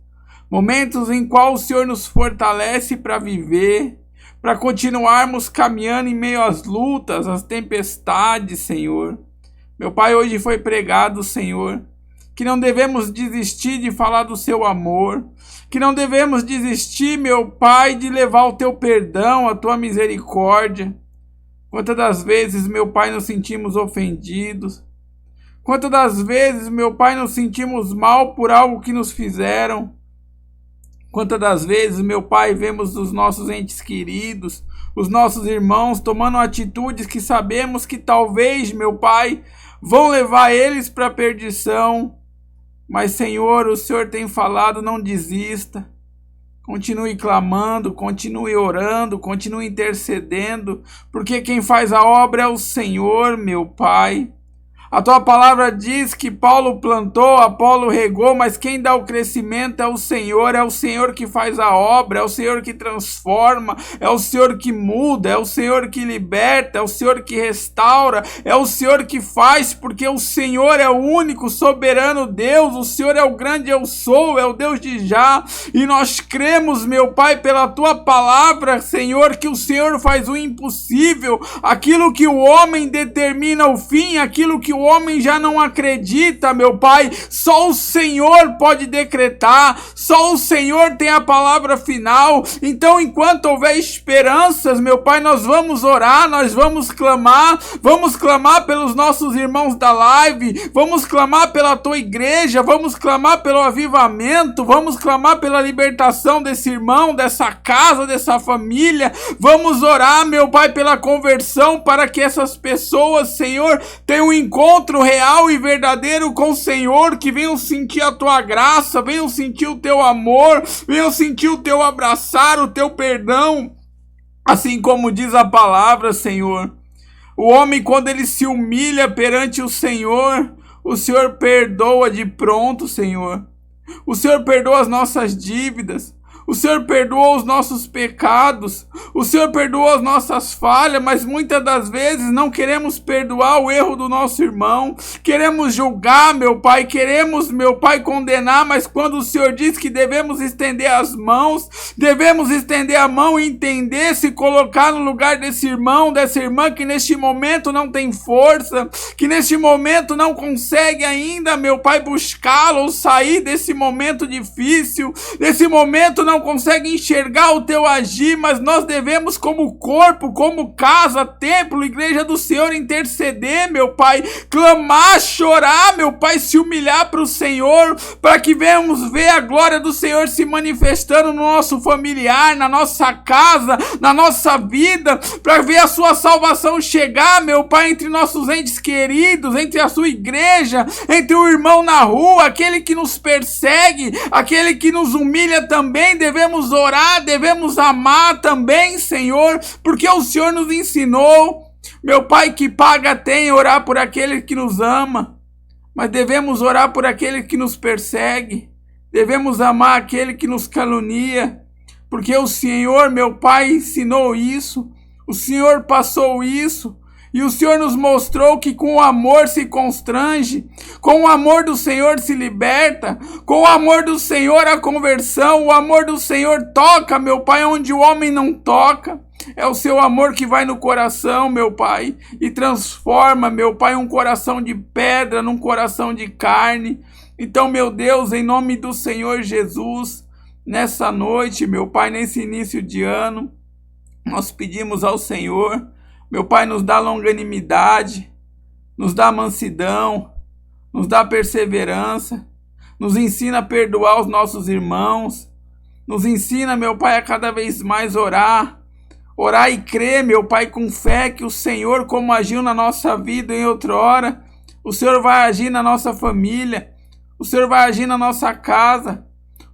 Momentos em qual o Senhor nos fortalece para viver, para continuarmos caminhando em meio às lutas, às tempestades, Senhor. Meu Pai, hoje foi pregado, Senhor, que não devemos desistir de falar do seu amor, que não devemos desistir, meu Pai, de levar o teu perdão, a tua misericórdia. Quantas das vezes, meu Pai, nos sentimos ofendidos. Quantas das vezes, meu Pai, nos sentimos mal por algo que nos fizeram. Quantas das vezes, meu Pai, vemos os nossos entes queridos, os nossos irmãos tomando atitudes que sabemos que talvez, meu Pai, vão levar eles para a perdição. Mas, Senhor, o Senhor tem falado, não desista. Continue clamando, continue orando, continue intercedendo, porque quem faz a obra é o Senhor, meu Pai. A tua palavra diz que Paulo plantou, Apolo regou, mas quem dá o crescimento é o Senhor que faz a obra, é o Senhor que transforma, é o Senhor que muda, é o Senhor que liberta, é o Senhor que restaura, é o Senhor que faz, porque o Senhor é o único soberano Deus, o Senhor é o grande eu sou, é o Deus de já, e nós cremos, meu Pai, pela tua palavra, Senhor, que o Senhor faz o impossível, aquilo que o homem determina o fim, aquilo que o homem já não acredita, meu Pai, só o Senhor pode decretar, só o Senhor tem a palavra final. Então, enquanto houver esperanças, meu Pai, nós vamos orar, nós vamos clamar pelos nossos irmãos da live, vamos clamar pela tua igreja, vamos clamar pelo avivamento, vamos clamar pela libertação desse irmão, dessa casa, dessa família, vamos orar, meu Pai, pela conversão, para que essas pessoas, Senhor, tenham um encontro real e verdadeiro com o Senhor, que venham sentir a tua graça, venham sentir o teu amor, venham sentir o teu abraçar, o teu perdão, assim como diz a palavra, Senhor. O homem, quando ele se humilha perante o Senhor perdoa de pronto, Senhor. O Senhor perdoa as nossas dívidas. O Senhor perdoa os nossos pecados, o Senhor perdoa as nossas falhas, mas muitas das vezes não queremos perdoar o erro do nosso irmão, queremos julgar, meu Pai, queremos, meu Pai, condenar, mas quando o Senhor diz que devemos estender as mãos, devemos estender a mão e entender, se colocar no lugar desse irmão, dessa irmã que neste momento não tem força, que neste momento não consegue ainda, meu Pai, buscá-lo ou sair desse momento difícil, desse momento não consegue enxergar o teu agir, mas nós devemos, como corpo, como casa, templo, igreja do Senhor, interceder, meu Pai, clamar, chorar, meu Pai, se humilhar para o Senhor, para que venhamos ver a glória do Senhor se manifestando no nosso familiar, na nossa casa, na nossa vida, para ver a sua salvação chegar, meu Pai, entre nossos entes queridos, entre a sua igreja, entre o irmão na rua, aquele que nos persegue, aquele que nos humilha também. Devemos orar, devemos amar também, Senhor, porque o Senhor nos ensinou, meu Pai, que paga tem orar por aquele que nos ama, mas devemos orar por aquele que nos persegue, devemos amar aquele que nos calunia, porque o Senhor, meu Pai, ensinou isso, o Senhor passou isso, e o Senhor nos mostrou que com o amor se constrange, com o amor do Senhor se liberta, com o amor do Senhor a conversão, o amor do Senhor toca, meu Pai, onde o homem não toca. É o seu amor que vai no coração, meu Pai, e transforma, meu Pai, um coração de pedra num coração de carne. Então, meu Deus, em nome do Senhor Jesus, nessa noite, meu Pai, nesse início de ano, nós pedimos ao Senhor, meu Pai, nos dá longanimidade, nos dá mansidão, nos dá perseverança, nos ensina a perdoar os nossos irmãos, nos ensina, meu Pai, a cada vez mais orar e crer, meu Pai, com fé que o Senhor, como agiu na nossa vida em outrora, o Senhor vai agir na nossa família, o Senhor vai agir na nossa casa,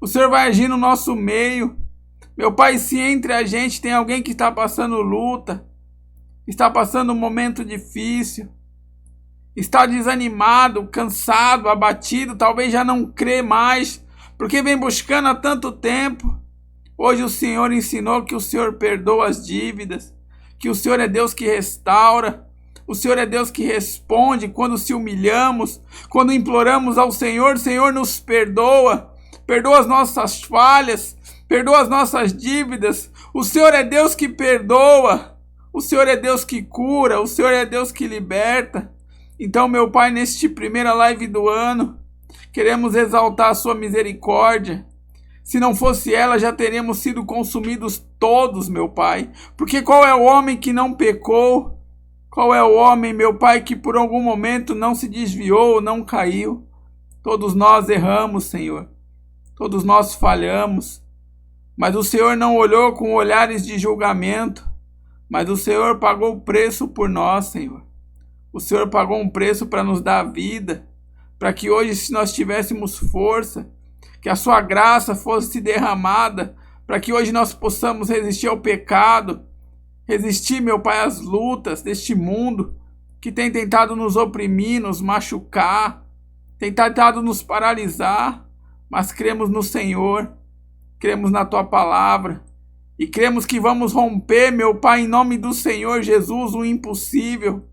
o Senhor vai agir no nosso meio. Meu Pai, se entre a gente tem alguém que está passando luta, está passando um momento difícil, está desanimado, cansado, abatido, talvez já não crê mais, porque vem buscando há tanto tempo. Hoje o Senhor ensinou que o Senhor perdoa as dívidas, que o Senhor é Deus que restaura, o Senhor é Deus que responde quando se humilhamos, quando imploramos ao Senhor, o Senhor nos perdoa, perdoa as nossas falhas, perdoa as nossas dívidas, o Senhor é Deus que perdoa, o Senhor é Deus que cura, o Senhor é Deus que liberta. Então, meu Pai, neste primeira live do ano, queremos exaltar a sua misericórdia. Se não fosse ela, já teríamos sido consumidos todos, meu Pai. Porque qual é o homem que não pecou? Qual é o homem, meu Pai, que por algum momento não se desviou, não caiu? Todos nós erramos, Senhor. Todos nós falhamos. Mas o Senhor não olhou com olhares de julgamento. Mas o Senhor pagou o preço por nós, Senhor. O Senhor pagou um preço para nos dar vida, para que hoje, se nós tivéssemos força, que a sua graça fosse derramada, para que hoje nós possamos resistir ao pecado, resistir, meu Pai, às lutas deste mundo, que tem tentado nos oprimir, nos machucar, tem tentado nos paralisar, mas cremos no Senhor, cremos na tua palavra, e cremos que vamos romper, meu Pai, em nome do Senhor Jesus, o impossível.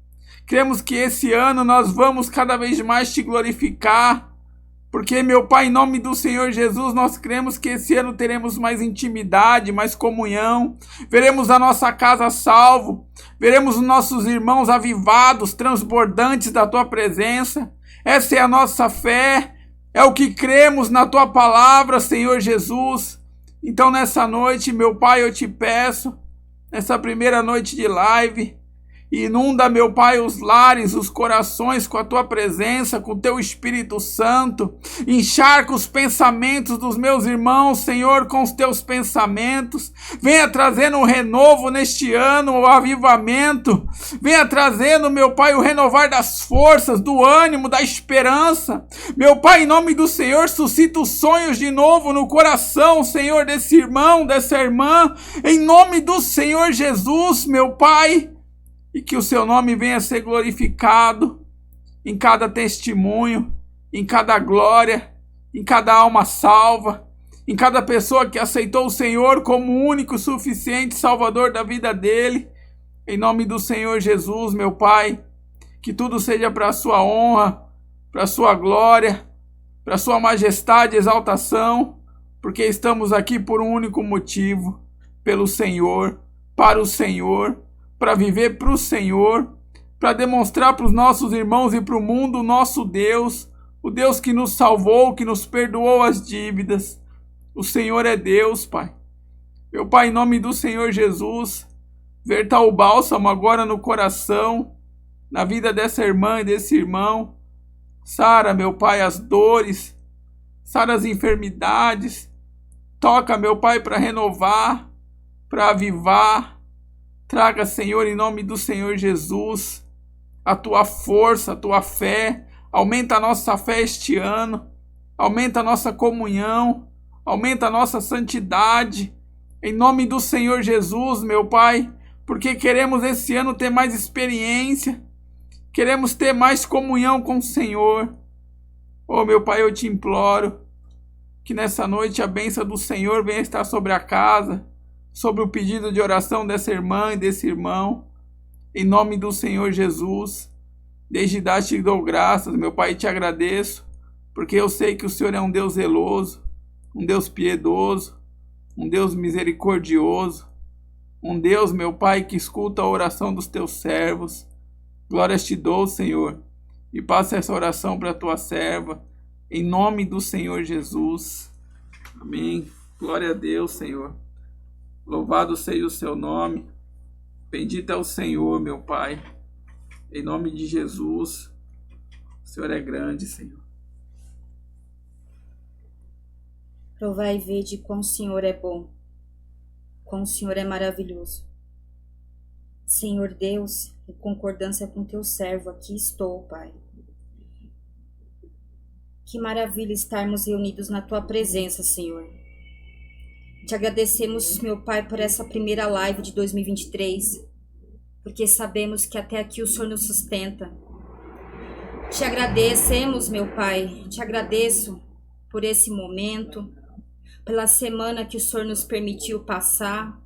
Cremos que esse ano nós vamos cada vez mais te glorificar. Porque, meu Pai, em nome do Senhor Jesus, nós cremos que esse ano teremos mais intimidade, mais comunhão. Veremos a nossa casa salvo. Veremos os nossos irmãos avivados, transbordantes da Tua presença. Essa é a nossa fé. É o que cremos na Tua palavra, Senhor Jesus. Então, nessa noite, meu Pai, eu te peço, nessa primeira noite de live, inunda, meu Pai, os lares, os corações com a Tua presença, com o Teu Espírito Santo. Encharca os pensamentos dos meus irmãos, Senhor, com os Teus pensamentos. Venha trazendo um renovo neste ano, o avivamento. Venha trazendo, meu Pai, o renovar das forças, do ânimo, da esperança. Meu Pai, em nome do Senhor, suscita os sonhos de novo no coração, Senhor, desse irmão, dessa irmã. Em nome do Senhor Jesus, meu Pai. E que o seu nome venha a ser glorificado em cada testemunho, em cada glória, em cada alma salva, em cada pessoa que aceitou o Senhor como o único e suficiente Salvador da vida dele. Em nome do Senhor Jesus, meu Pai, que tudo seja para a sua honra, para a sua glória, para a sua majestade e exaltação, porque estamos aqui por um único motivo, pelo Senhor, para o Senhor, para viver para o Senhor, para demonstrar para os nossos irmãos e para o mundo o nosso Deus, o Deus que nos salvou, que nos perdoou as dívidas. O Senhor é Deus, Pai. Meu Pai, em nome do Senhor Jesus, verta o bálsamo agora no coração, na vida dessa irmã e desse irmão. Sara, meu Pai, as dores, sara as enfermidades. Toca, meu Pai, para renovar, para avivar. Traga, Senhor, em nome do Senhor Jesus, a Tua força, a Tua fé. Aumenta a nossa fé este ano. Aumenta a nossa comunhão. Aumenta a nossa santidade. Em nome do Senhor Jesus, meu Pai, porque queremos esse ano ter mais experiência. Queremos ter mais comunhão com o Senhor. Oh, meu Pai, eu te imploro que nessa noite a bênção do Senhor venha estar sobre a casa, sobre o pedido de oração dessa irmã e desse irmão, em nome do Senhor Jesus. Desde já te dou graças, meu Pai, e te agradeço, porque eu sei que o Senhor é um Deus zeloso, um Deus piedoso, um Deus misericordioso, um Deus, meu Pai, que escuta a oração dos teus servos. Glórias te dou, Senhor, e passa essa oração para a tua serva, em nome do Senhor Jesus. Amém. Glória a Deus, Senhor. Louvado seja o seu nome. Bendito é o Senhor, meu Pai. Em nome de Jesus. O Senhor é grande, Senhor. Provai e vede quão o Senhor é bom, quão o Senhor é maravilhoso. Senhor Deus, em concordância com teu servo, aqui estou, Pai. Que maravilha estarmos reunidos na tua presença, Senhor. Te agradecemos, meu Pai, por essa primeira live de 2023, porque sabemos que até aqui o Senhor nos sustenta. Te agradecemos, meu Pai, te agradeço por esse momento, pela semana que o Senhor nos permitiu passar,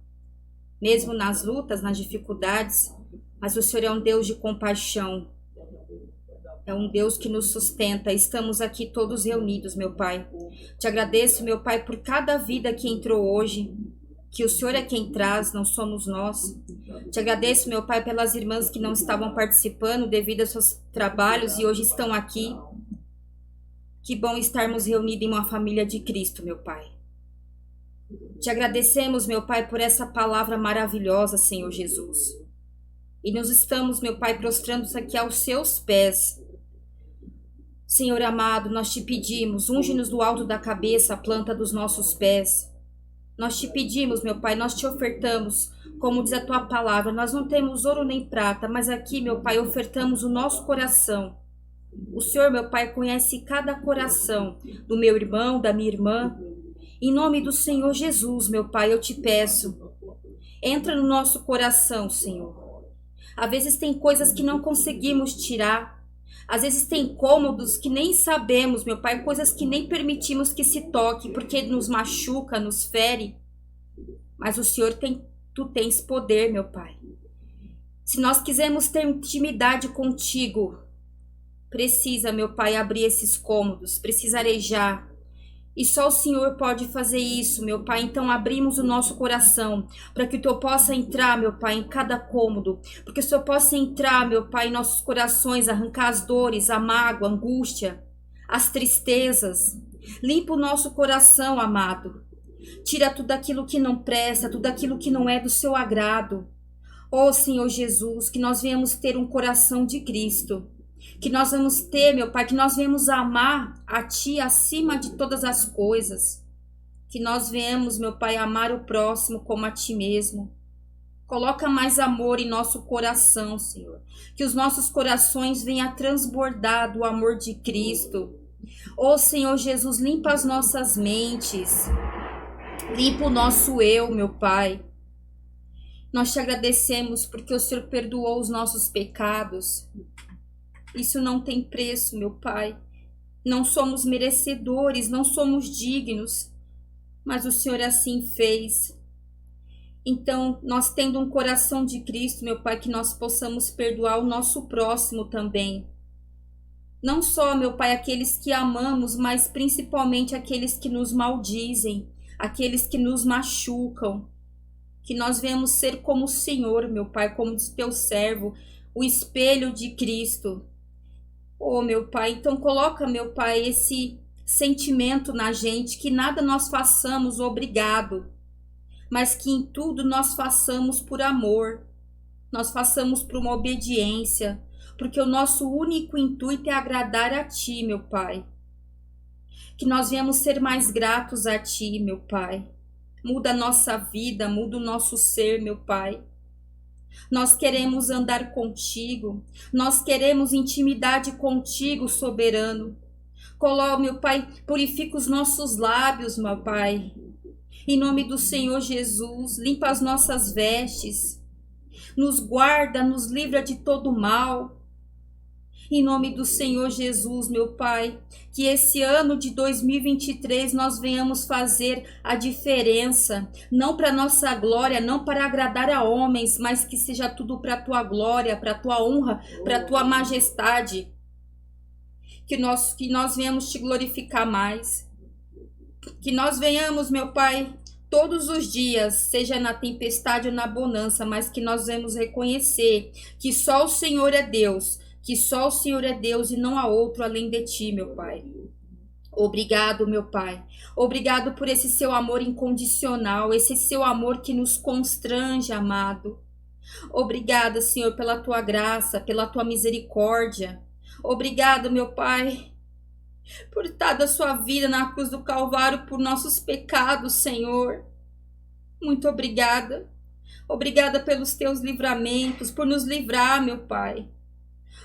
mesmo nas lutas, nas dificuldades, mas o Senhor é um Deus de compaixão, é um Deus que nos sustenta. Estamos aqui todos reunidos, meu Pai. Te agradeço, meu Pai, por cada vida que entrou hoje, que o Senhor é quem traz, não somos nós. Te agradeço, meu Pai, pelas irmãs que não estavam participando devido aos seus trabalhos e hoje estão aqui. Que bom estarmos reunidos em uma família de Cristo, meu Pai. Te agradecemos, meu Pai, por essa palavra maravilhosa, Senhor Jesus. E nós estamos, meu Pai, prostrando aqui aos seus pés. Senhor amado, nós te pedimos, unge-nos do alto da cabeça, a planta dos nossos pés. Nós te pedimos, meu Pai, nós te ofertamos, como diz a tua palavra, nós não temos ouro nem prata, mas aqui, meu Pai, ofertamos o nosso coração. O Senhor, meu Pai, conhece cada coração do meu irmão, da minha irmã. Em nome do Senhor Jesus, meu Pai, eu te peço, entra no nosso coração, Senhor. Às vezes tem coisas que não conseguimos tirar. Às vezes tem incômodos que nem sabemos, meu Pai, coisas que nem permitimos que se toque, porque nos machuca, nos fere. Mas o Senhor tu tens poder, meu Pai. Se nós quisermos ter intimidade contigo, precisa, meu Pai, abrir esses cômodos, precisa arejar. E só o Senhor pode fazer isso, meu Pai. Então abrimos o nosso coração para que o Senhor possa entrar, meu Pai, em cada cômodo. Porque o Senhor possa entrar, meu Pai, em nossos corações, arrancar as dores, a mágoa, a angústia, as tristezas. Limpa o nosso coração, amado. Tira tudo aquilo que não presta, tudo aquilo que não é do seu agrado. Ó Senhor Jesus, que nós venhamos ter um coração de Cristo. Que nós vamos ter, meu Pai, que nós venhamos amar a Ti acima de todas as coisas. Que nós venhamos, meu Pai, amar o próximo como a Ti mesmo. Coloca mais amor em nosso coração, Senhor. Que os nossos corações venham a transbordar do amor de Cristo. Ó Senhor Jesus, limpa as nossas mentes. Limpa o nosso eu, meu Pai. Nós Te agradecemos porque o Senhor perdoou os nossos pecados. Isso não tem preço, meu Pai. Não somos merecedores, não somos dignos, mas o Senhor assim fez. Então, nós tendo um coração de Cristo, meu Pai, que nós possamos perdoar o nosso próximo também. Não só, meu Pai, aqueles que amamos, mas principalmente aqueles que nos maldizem, aqueles que nos machucam. Que nós venhamos ser como o Senhor, meu Pai, como diz Teu servo, o espelho de Cristo. Oh, meu Pai, então coloca, meu Pai, esse sentimento na gente, que nada nós façamos obrigado, mas que em tudo nós façamos por amor, nós façamos por uma obediência, porque o nosso único intuito é agradar a Ti, meu Pai. Que nós venhamos ser mais gratos a Ti, meu Pai. Muda a nossa vida, muda o nosso ser, meu Pai. Nós queremos andar contigo, nós queremos intimidade contigo, soberano. Coloca, meu Pai, purifica os nossos lábios, meu Pai. Em nome do Senhor Jesus, limpa as nossas vestes, nos guarda, nos livra de todo mal. Em nome do Senhor Jesus, meu Pai, que esse ano de 2023 nós venhamos fazer a diferença, não para nossa glória, não para agradar a homens, mas que seja tudo para a Tua glória, para a Tua honra, para a Tua majestade. Que nós venhamos Te glorificar mais. Que nós venhamos, meu Pai, todos os dias, seja na tempestade ou na bonança, mas que nós venhamos reconhecer que só o Senhor é Deus, que só o Senhor é Deus e não há outro além de Ti, meu Pai. Obrigado, meu Pai. Obrigado por esse Seu amor incondicional, esse Seu amor que nos constrange, amado. Obrigada, Senhor, pela Tua graça, pela Tua misericórdia. Obrigado, meu Pai, por dar a Sua vida na cruz do Calvário por nossos pecados, Senhor. Muito obrigada. Obrigada pelos Teus livramentos, por nos livrar, meu Pai.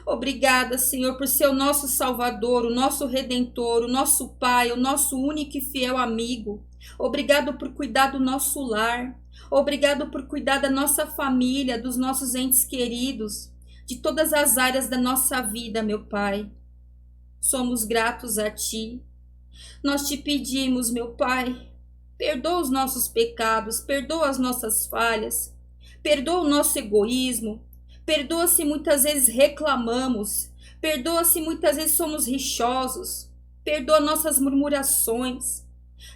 Obrigada, Senhor, por ser o nosso Salvador, o nosso Redentor, o nosso Pai, o nosso único e fiel amigo. Obrigado por cuidar do nosso lar. Obrigado por cuidar da nossa família, dos nossos entes queridos, de todas as áreas da nossa vida, meu Pai. Somos gratos a Ti. Nós Te pedimos, meu Pai, perdoa os nossos pecados, perdoa as nossas falhas, perdoa o nosso egoísmo, perdoa se muitas vezes reclamamos, perdoa se muitas vezes somos rixosos, perdoa nossas murmurações,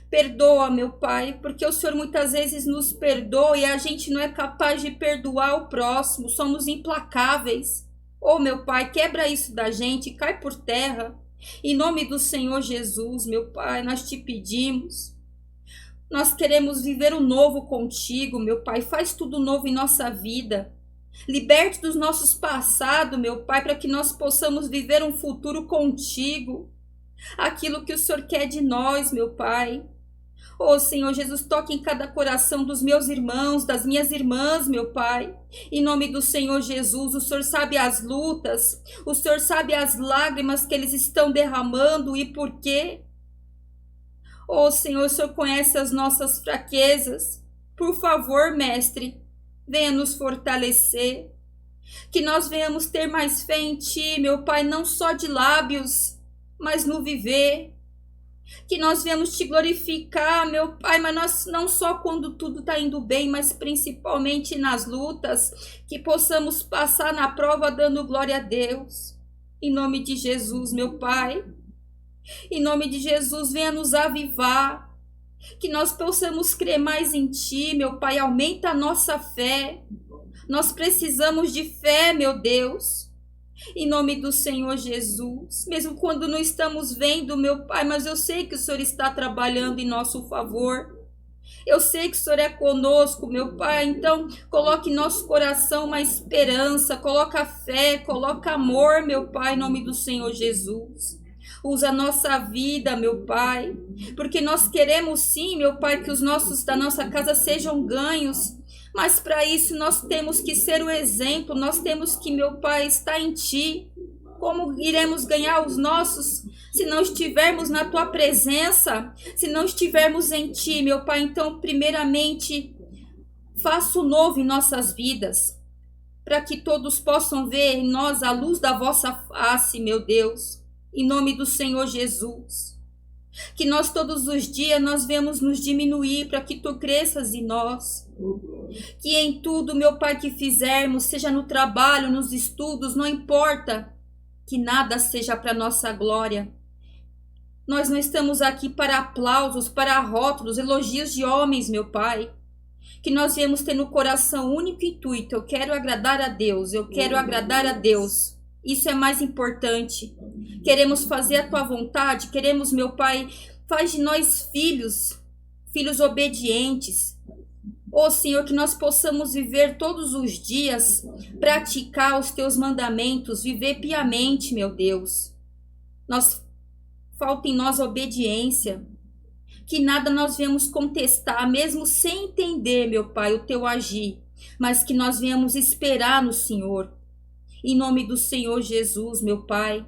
perdoa, meu Pai, porque o Senhor muitas vezes nos perdoa e a gente não é capaz de perdoar o próximo, somos implacáveis. Oh, meu Pai, quebra isso da gente, cai por terra. Em nome do Senhor Jesus, meu Pai, nós Te pedimos. Nós queremos viver o novo contigo, meu Pai, faz tudo novo em nossa vida. Liberte dos nossos passados, meu Pai, para que nós possamos viver um futuro contigo. Aquilo que o Senhor quer de nós, meu Pai. Oh, Senhor Jesus, toque em cada coração dos meus irmãos, das minhas irmãs, meu Pai. Em nome do Senhor Jesus, o Senhor sabe as lutas, o Senhor sabe as lágrimas que eles estão derramando e por quê. Oh, Senhor, o Senhor conhece as nossas fraquezas. Por favor, Mestre, venha nos fortalecer, que nós venhamos ter mais fé em Ti, meu Pai, não só de lábios, mas no viver. Que nós venhamos Te glorificar, meu Pai, mas nós, não só quando tudo está indo bem, mas principalmente nas lutas, que possamos passar na prova dando glória a Deus. Em nome de Jesus, meu Pai. Em nome de Jesus, venha nos avivar. Que nós possamos crer mais em Ti, meu Pai. Aumenta a nossa fé. Nós precisamos de fé, meu Deus. Em nome do Senhor Jesus. Mesmo quando não estamos vendo, meu Pai, mas eu sei que o Senhor está trabalhando em nosso favor. Eu sei que o Senhor é conosco, meu Pai. Então, coloque em nosso coração uma esperança. Coloca fé, coloca amor, meu Pai, em nome do Senhor Jesus. Usa a nossa vida, meu Pai, porque nós queremos sim, meu Pai, que os nossos da nossa casa sejam ganhos, mas para isso nós temos que ser o exemplo, nós temos que, meu Pai, estar em Ti. Como iremos ganhar os nossos se não estivermos na Tua presença, se não estivermos em Ti, meu Pai? Então, primeiramente, faça o novo em nossas vidas, para que todos possam ver em nós a luz da vossa face, meu Deus. Em nome do Senhor Jesus, que nós todos os dias nós vemos nos diminuir para que Tu cresças em nós, que em tudo, meu Pai, que fizermos, seja no trabalho, nos estudos, não importa, que nada seja para nossa glória. Nós não estamos aqui para aplausos, para rótulos, elogios de homens, meu Pai, que nós viemos ter no coração o único intuito: eu quero agradar a Deus, eu quero agradar a Deus. Isso é mais importante. Queremos fazer a Tua vontade, queremos, meu Pai, faz de nós filhos obedientes. Ó Senhor, que nós possamos viver todos os dias, praticar os Teus mandamentos, viver piamente, meu Deus. Falta em nós obediência, que nada nós venhamos contestar, mesmo sem entender, meu Pai, o Teu agir, mas que nós venhamos esperar no Senhor. Em nome do Senhor Jesus, meu Pai,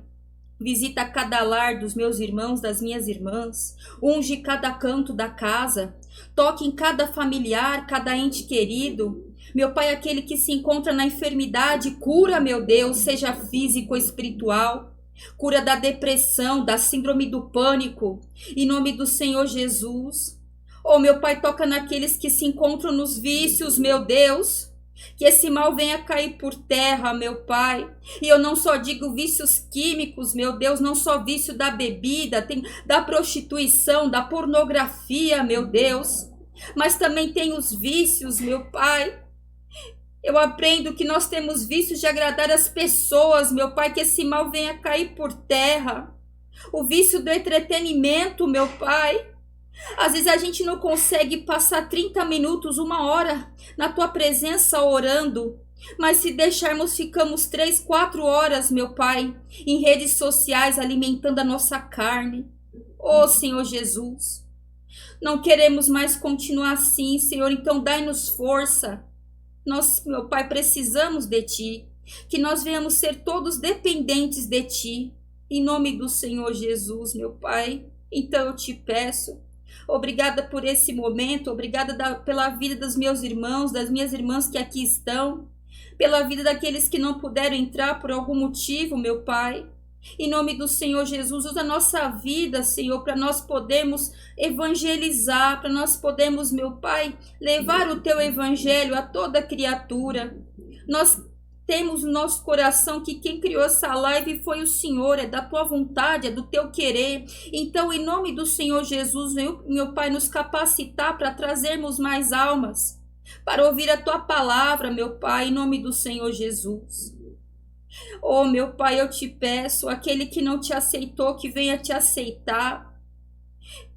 visita cada lar dos meus irmãos, das minhas irmãs, unge cada canto da casa, toque em cada familiar, cada ente querido. Meu Pai, aquele que se encontra na enfermidade, cura, meu Deus, seja físico ou espiritual, cura da depressão, da síndrome do pânico, em nome do Senhor Jesus. Oh, meu Pai, toca naqueles que se encontram nos vícios, meu Deus, que esse mal venha cair por terra, meu Pai. E eu não só digo vícios químicos, meu Deus, não só vício da bebida, da prostituição, da pornografia, meu Deus, mas também tem os vícios, meu Pai. Eu aprendo que nós temos vícios de agradar as pessoas, meu Pai, que esse mal venha cair por terra. O vício do entretenimento, meu Pai. Às vezes a gente não consegue passar 30 minutos, 1 hora na Tua presença orando, mas se deixarmos ficamos 3, 4 horas, meu Pai, em redes sociais alimentando a nossa carne. Oh, Senhor Jesus, não queremos mais continuar assim, Senhor, então dai-nos força. Nós, meu Pai, precisamos de Ti, que nós venhamos ser todos dependentes de Ti, em nome do Senhor Jesus, meu Pai. Então eu te peço, obrigada por esse momento, obrigada pela vida dos meus irmãos, das minhas irmãs que aqui estão, pela vida daqueles que não puderam entrar por algum motivo, meu Pai. Em nome do Senhor Jesus, usa a nossa vida, Senhor, para nós podermos evangelizar, para nós podermos, meu Pai, levar o Teu evangelho a toda criatura. Nós temos no nosso coração que quem criou essa live foi o Senhor, é da Tua vontade, é do Teu querer. Então, em nome do Senhor Jesus, meu Pai, nos capacitar para trazermos mais almas, para ouvir a Tua palavra, meu Pai, em nome do Senhor Jesus. Oh, meu Pai, eu te peço, aquele que não te aceitou, que venha te aceitar.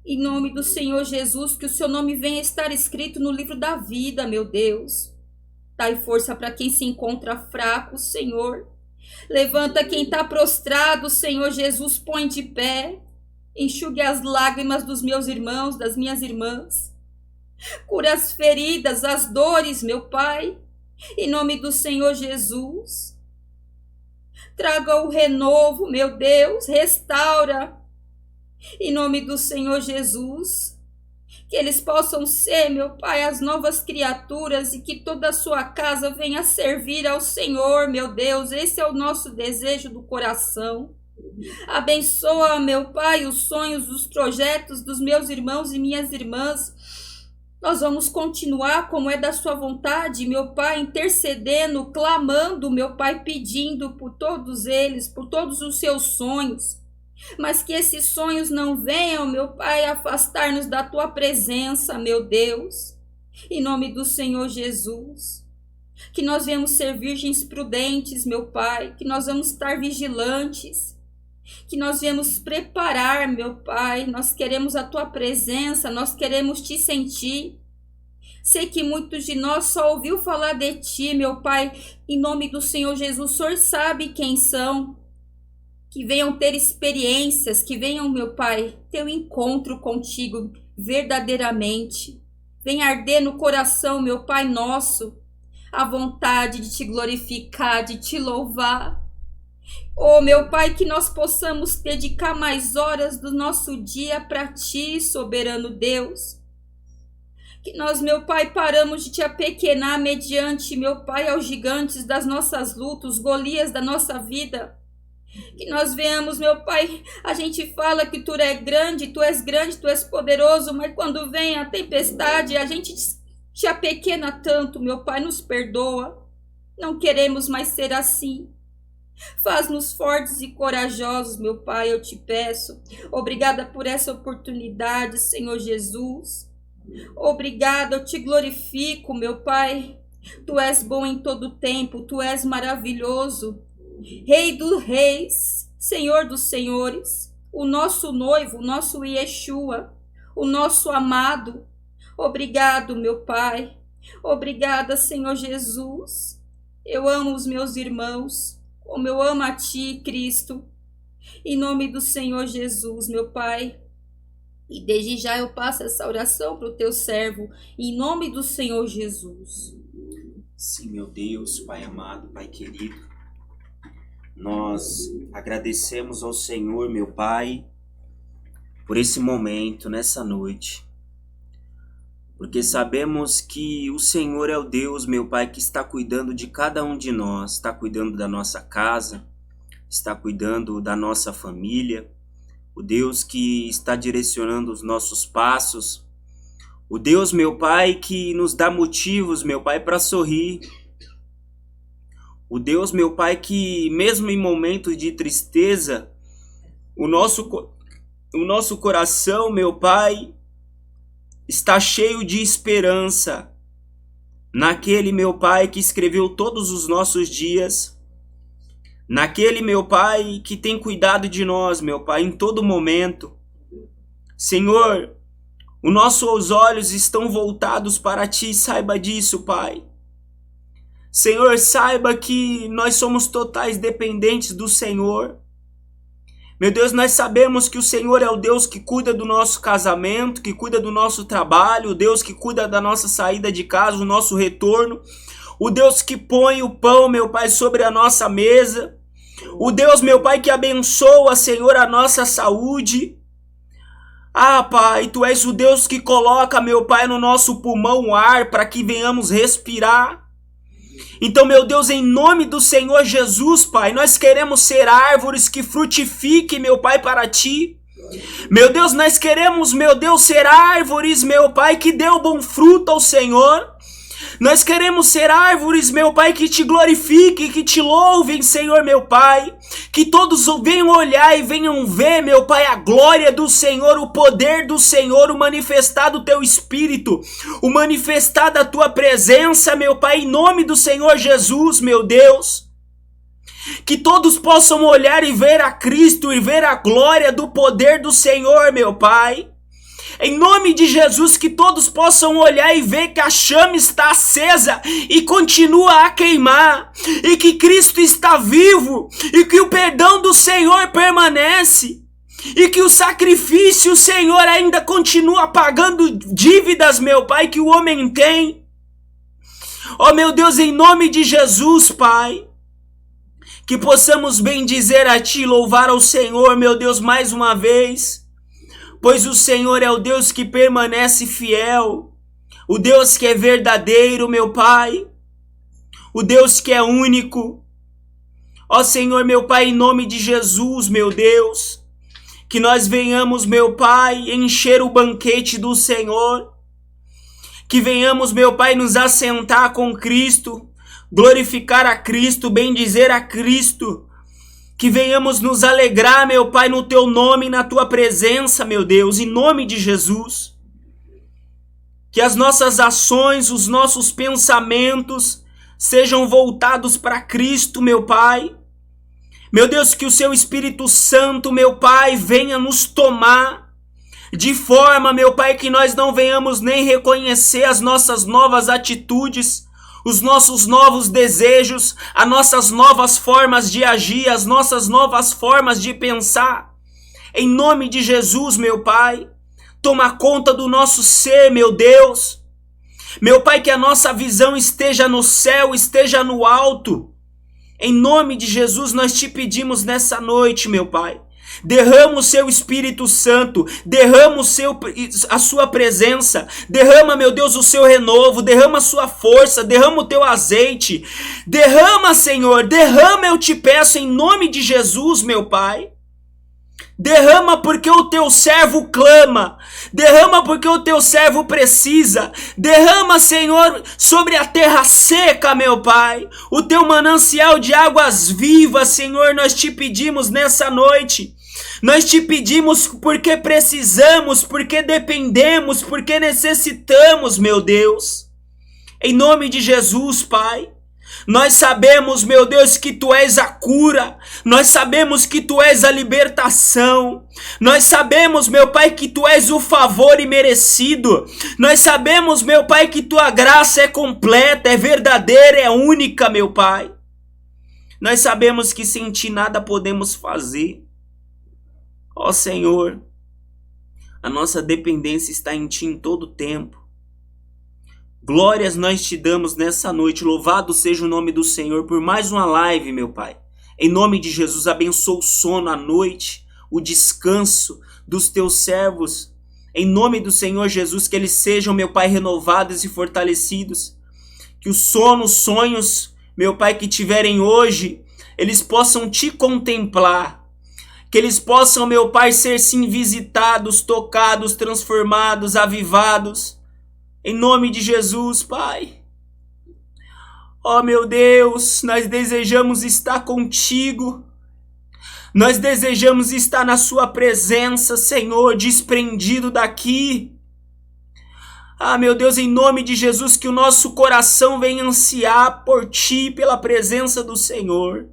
Em nome do Senhor Jesus, que o Seu nome venha estar escrito no livro da vida, meu Deus. Dai força para quem se encontra fraco, Senhor. Levanta quem está prostrado, Senhor Jesus, põe de pé. Enxugue as lágrimas dos meus irmãos, das minhas irmãs. Cura as feridas, as dores, meu Pai. Em nome do Senhor Jesus. Traga o renovo, meu Deus, restaura. Em nome do Senhor Jesus. Que eles possam ser, meu Pai, as novas criaturas e que toda a sua casa venha servir ao Senhor, meu Deus. Esse é o nosso desejo do coração. Abençoa, meu Pai, os sonhos, os projetos dos meus irmãos e minhas irmãs. Nós vamos continuar como é da sua vontade, meu Pai, intercedendo, clamando, meu Pai, pedindo por todos eles, por todos os seus sonhos. Mas que esses sonhos não venham, meu Pai, afastar-nos da tua presença, meu Deus. Em nome do Senhor Jesus. Que nós venhamos ser virgens prudentes, meu Pai, que nós vamos estar vigilantes, que nós viemos preparar, meu Pai, nós queremos a tua presença, nós queremos te sentir. Sei que muitos de nós só ouviu falar de ti, meu Pai, em nome do Senhor Jesus, o Senhor sabe quem são. Que venham ter experiências, que venham, meu Pai, ter um encontro contigo verdadeiramente. Venha arder no coração, meu Pai nosso, a vontade de te glorificar, de te louvar. Oh, meu Pai, que nós possamos dedicar mais horas do nosso dia para ti, soberano Deus. Que nós, meu Pai, paramos de te apequenar mediante, meu Pai, aos gigantes das nossas lutas, os Golias da nossa vida. Que nós venhamos, meu Pai, a gente fala que tu és grande, tu és poderoso, mas quando vem a tempestade, a gente te apequena tanto, meu Pai, nos perdoa. Não queremos mais ser assim. Faz-nos fortes e corajosos, meu Pai, eu te peço. Obrigada por essa oportunidade, Senhor Jesus. Obrigada, eu te glorifico, meu Pai. Tu és bom em todo tempo, tu és maravilhoso. Rei dos reis, Senhor dos senhores, o nosso noivo, o nosso Yeshua, o nosso amado. Obrigado, meu Pai. Obrigada, Senhor Jesus. Eu amo os meus irmãos, como eu amo a Ti, Cristo. Em nome do Senhor Jesus, meu Pai. E desde já eu passo essa oração para o Teu servo, em nome do Senhor Jesus. Sim, meu Deus, Pai amado, Pai querido. Nós agradecemos ao Senhor, meu Pai, por esse momento, nessa noite. Porque sabemos que o Senhor é o Deus, meu Pai, que está cuidando de cada um de nós. Está cuidando da nossa casa, está cuidando da nossa família. O Deus que está direcionando os nossos passos. O Deus, meu Pai, que nos dá motivos, meu Pai, para sorrir. O Deus, meu Pai, que mesmo em momentos de tristeza, o nosso coração, meu Pai, está cheio de esperança. Naquele, meu Pai, que escreveu todos os nossos dias. Naquele, meu Pai, que tem cuidado de nós, meu Pai, em todo momento. Senhor, os nossos olhos estão voltados para Ti, saiba disso, Pai. Senhor, saiba que nós somos totais dependentes do Senhor. Meu Deus, nós sabemos que o Senhor é o Deus que cuida do nosso casamento, que cuida do nosso trabalho, o Deus que cuida da nossa saída de casa, o nosso retorno, o Deus que põe o pão, meu Pai, sobre a nossa mesa, o Deus, meu Pai, que abençoa, Senhor, a nossa saúde. Ah, Pai, Tu és o Deus que coloca, meu Pai, no nosso pulmão o ar para que venhamos respirar. Então, meu Deus, em nome do Senhor Jesus, Pai, nós queremos ser árvores que frutifiquem, meu Pai, para Ti. Meu Deus, nós queremos, meu Deus, ser árvores, meu Pai, que dê bom fruto ao Senhor. Nós queremos ser árvores, meu Pai, que Te glorifiquem, que Te louvem, Senhor, meu Pai. Que todos venham olhar e venham ver, meu Pai, a glória do Senhor, o poder do Senhor, o manifestar do Teu Espírito, o manifestar da Tua presença, meu Pai, em nome do Senhor Jesus, meu Deus. Que todos possam olhar e ver a Cristo e ver a glória do poder do Senhor, meu Pai. Em nome de Jesus, que todos possam olhar e ver que a chama está acesa e continua a queimar, e que Cristo está vivo, e que o perdão do Senhor permanece, e que o sacrifício, o Senhor, ainda continua pagando dívidas, meu Pai, que o homem tem. Oh, meu Deus, em nome de Jesus, Pai, que possamos bendizer a Ti, louvar ao Senhor, meu Deus, mais uma vez. Pois o Senhor é o Deus que permanece fiel, o Deus que é verdadeiro, meu Pai, o Deus que é único. Ó Senhor, meu Pai, em nome de Jesus, meu Deus, que nós venhamos, meu Pai, encher o banquete do Senhor, Que venhamos, meu Pai, nos assentar com Cristo, glorificar a Cristo, bendizer a Cristo. Que venhamos nos alegrar, meu Pai, no Teu nome e na Tua presença, meu Deus, em nome de Jesus. Que as nossas ações, os nossos pensamentos sejam voltados para Cristo, meu Pai. Meu Deus, que o Seu Espírito Santo, meu Pai, venha nos tomar de forma, meu Pai, que nós não venhamos nem reconhecer as nossas novas atitudes, os nossos novos desejos, as nossas novas formas de agir, as nossas novas formas de pensar. Em nome de Jesus, meu Pai, toma conta do nosso ser, meu Deus. Meu Pai, que a nossa visão esteja no céu, esteja no alto. Em nome de Jesus, nós te pedimos nessa noite, meu Pai. Derrama o Seu Espírito Santo, derrama a Sua presença, derrama, meu Deus, o Seu renovo, derrama a Sua força, derrama o Teu azeite, derrama, Senhor, derrama, eu te peço, em nome de Jesus, meu Pai. Derrama porque o Teu servo clama, derrama porque o Teu servo precisa, derrama, Senhor, sobre a terra seca, meu Pai, o Teu manancial de águas vivas, Senhor, nós te pedimos nessa noite. Nós te pedimos porque precisamos, porque dependemos, porque necessitamos, meu Deus. Em nome de Jesus, Pai. Nós sabemos, meu Deus, que Tu és a cura. Nós sabemos que Tu és a libertação. Nós sabemos, meu Pai, que Tu és o favor imerecido. Nós sabemos, meu Pai, que Tua graça é completa, é verdadeira, é única, meu Pai. Nós sabemos que sem Ti nada podemos fazer. Ó Senhor, a nossa dependência está em Ti em todo tempo. Glórias nós te damos nessa noite. Louvado seja o nome do Senhor por mais uma live, meu Pai. Em nome de Jesus, abençoa o sono, a noite, o descanso dos Teus servos. Em nome do Senhor Jesus, que eles sejam, meu Pai, renovados e fortalecidos. Que o sono, os sonhos, meu Pai, que tiverem hoje, eles possam Te contemplar. Que eles possam, meu Pai, ser sim visitados, tocados, transformados, avivados. Em nome de Jesus, Pai. Ó meu Deus, nós desejamos estar contigo. Nós desejamos estar na Sua presença, Senhor, desprendido daqui. Ah, meu Deus, em nome de Jesus, que o nosso coração venha ansiar por Ti, pela presença do Senhor.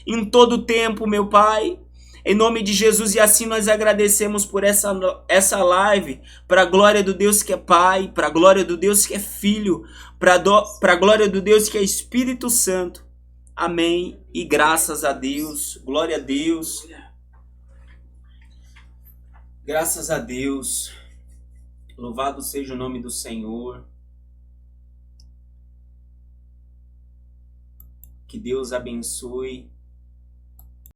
Em todo tempo, meu Pai. Em nome de Jesus, e assim nós agradecemos por essa live, para a glória do Deus que é Pai, para a glória do Deus que é Filho, para a glória do Deus que é Espírito Santo. Amém. E graças a Deus, glória a Deus. Graças a Deus. Louvado seja o nome do Senhor. Que Deus abençoe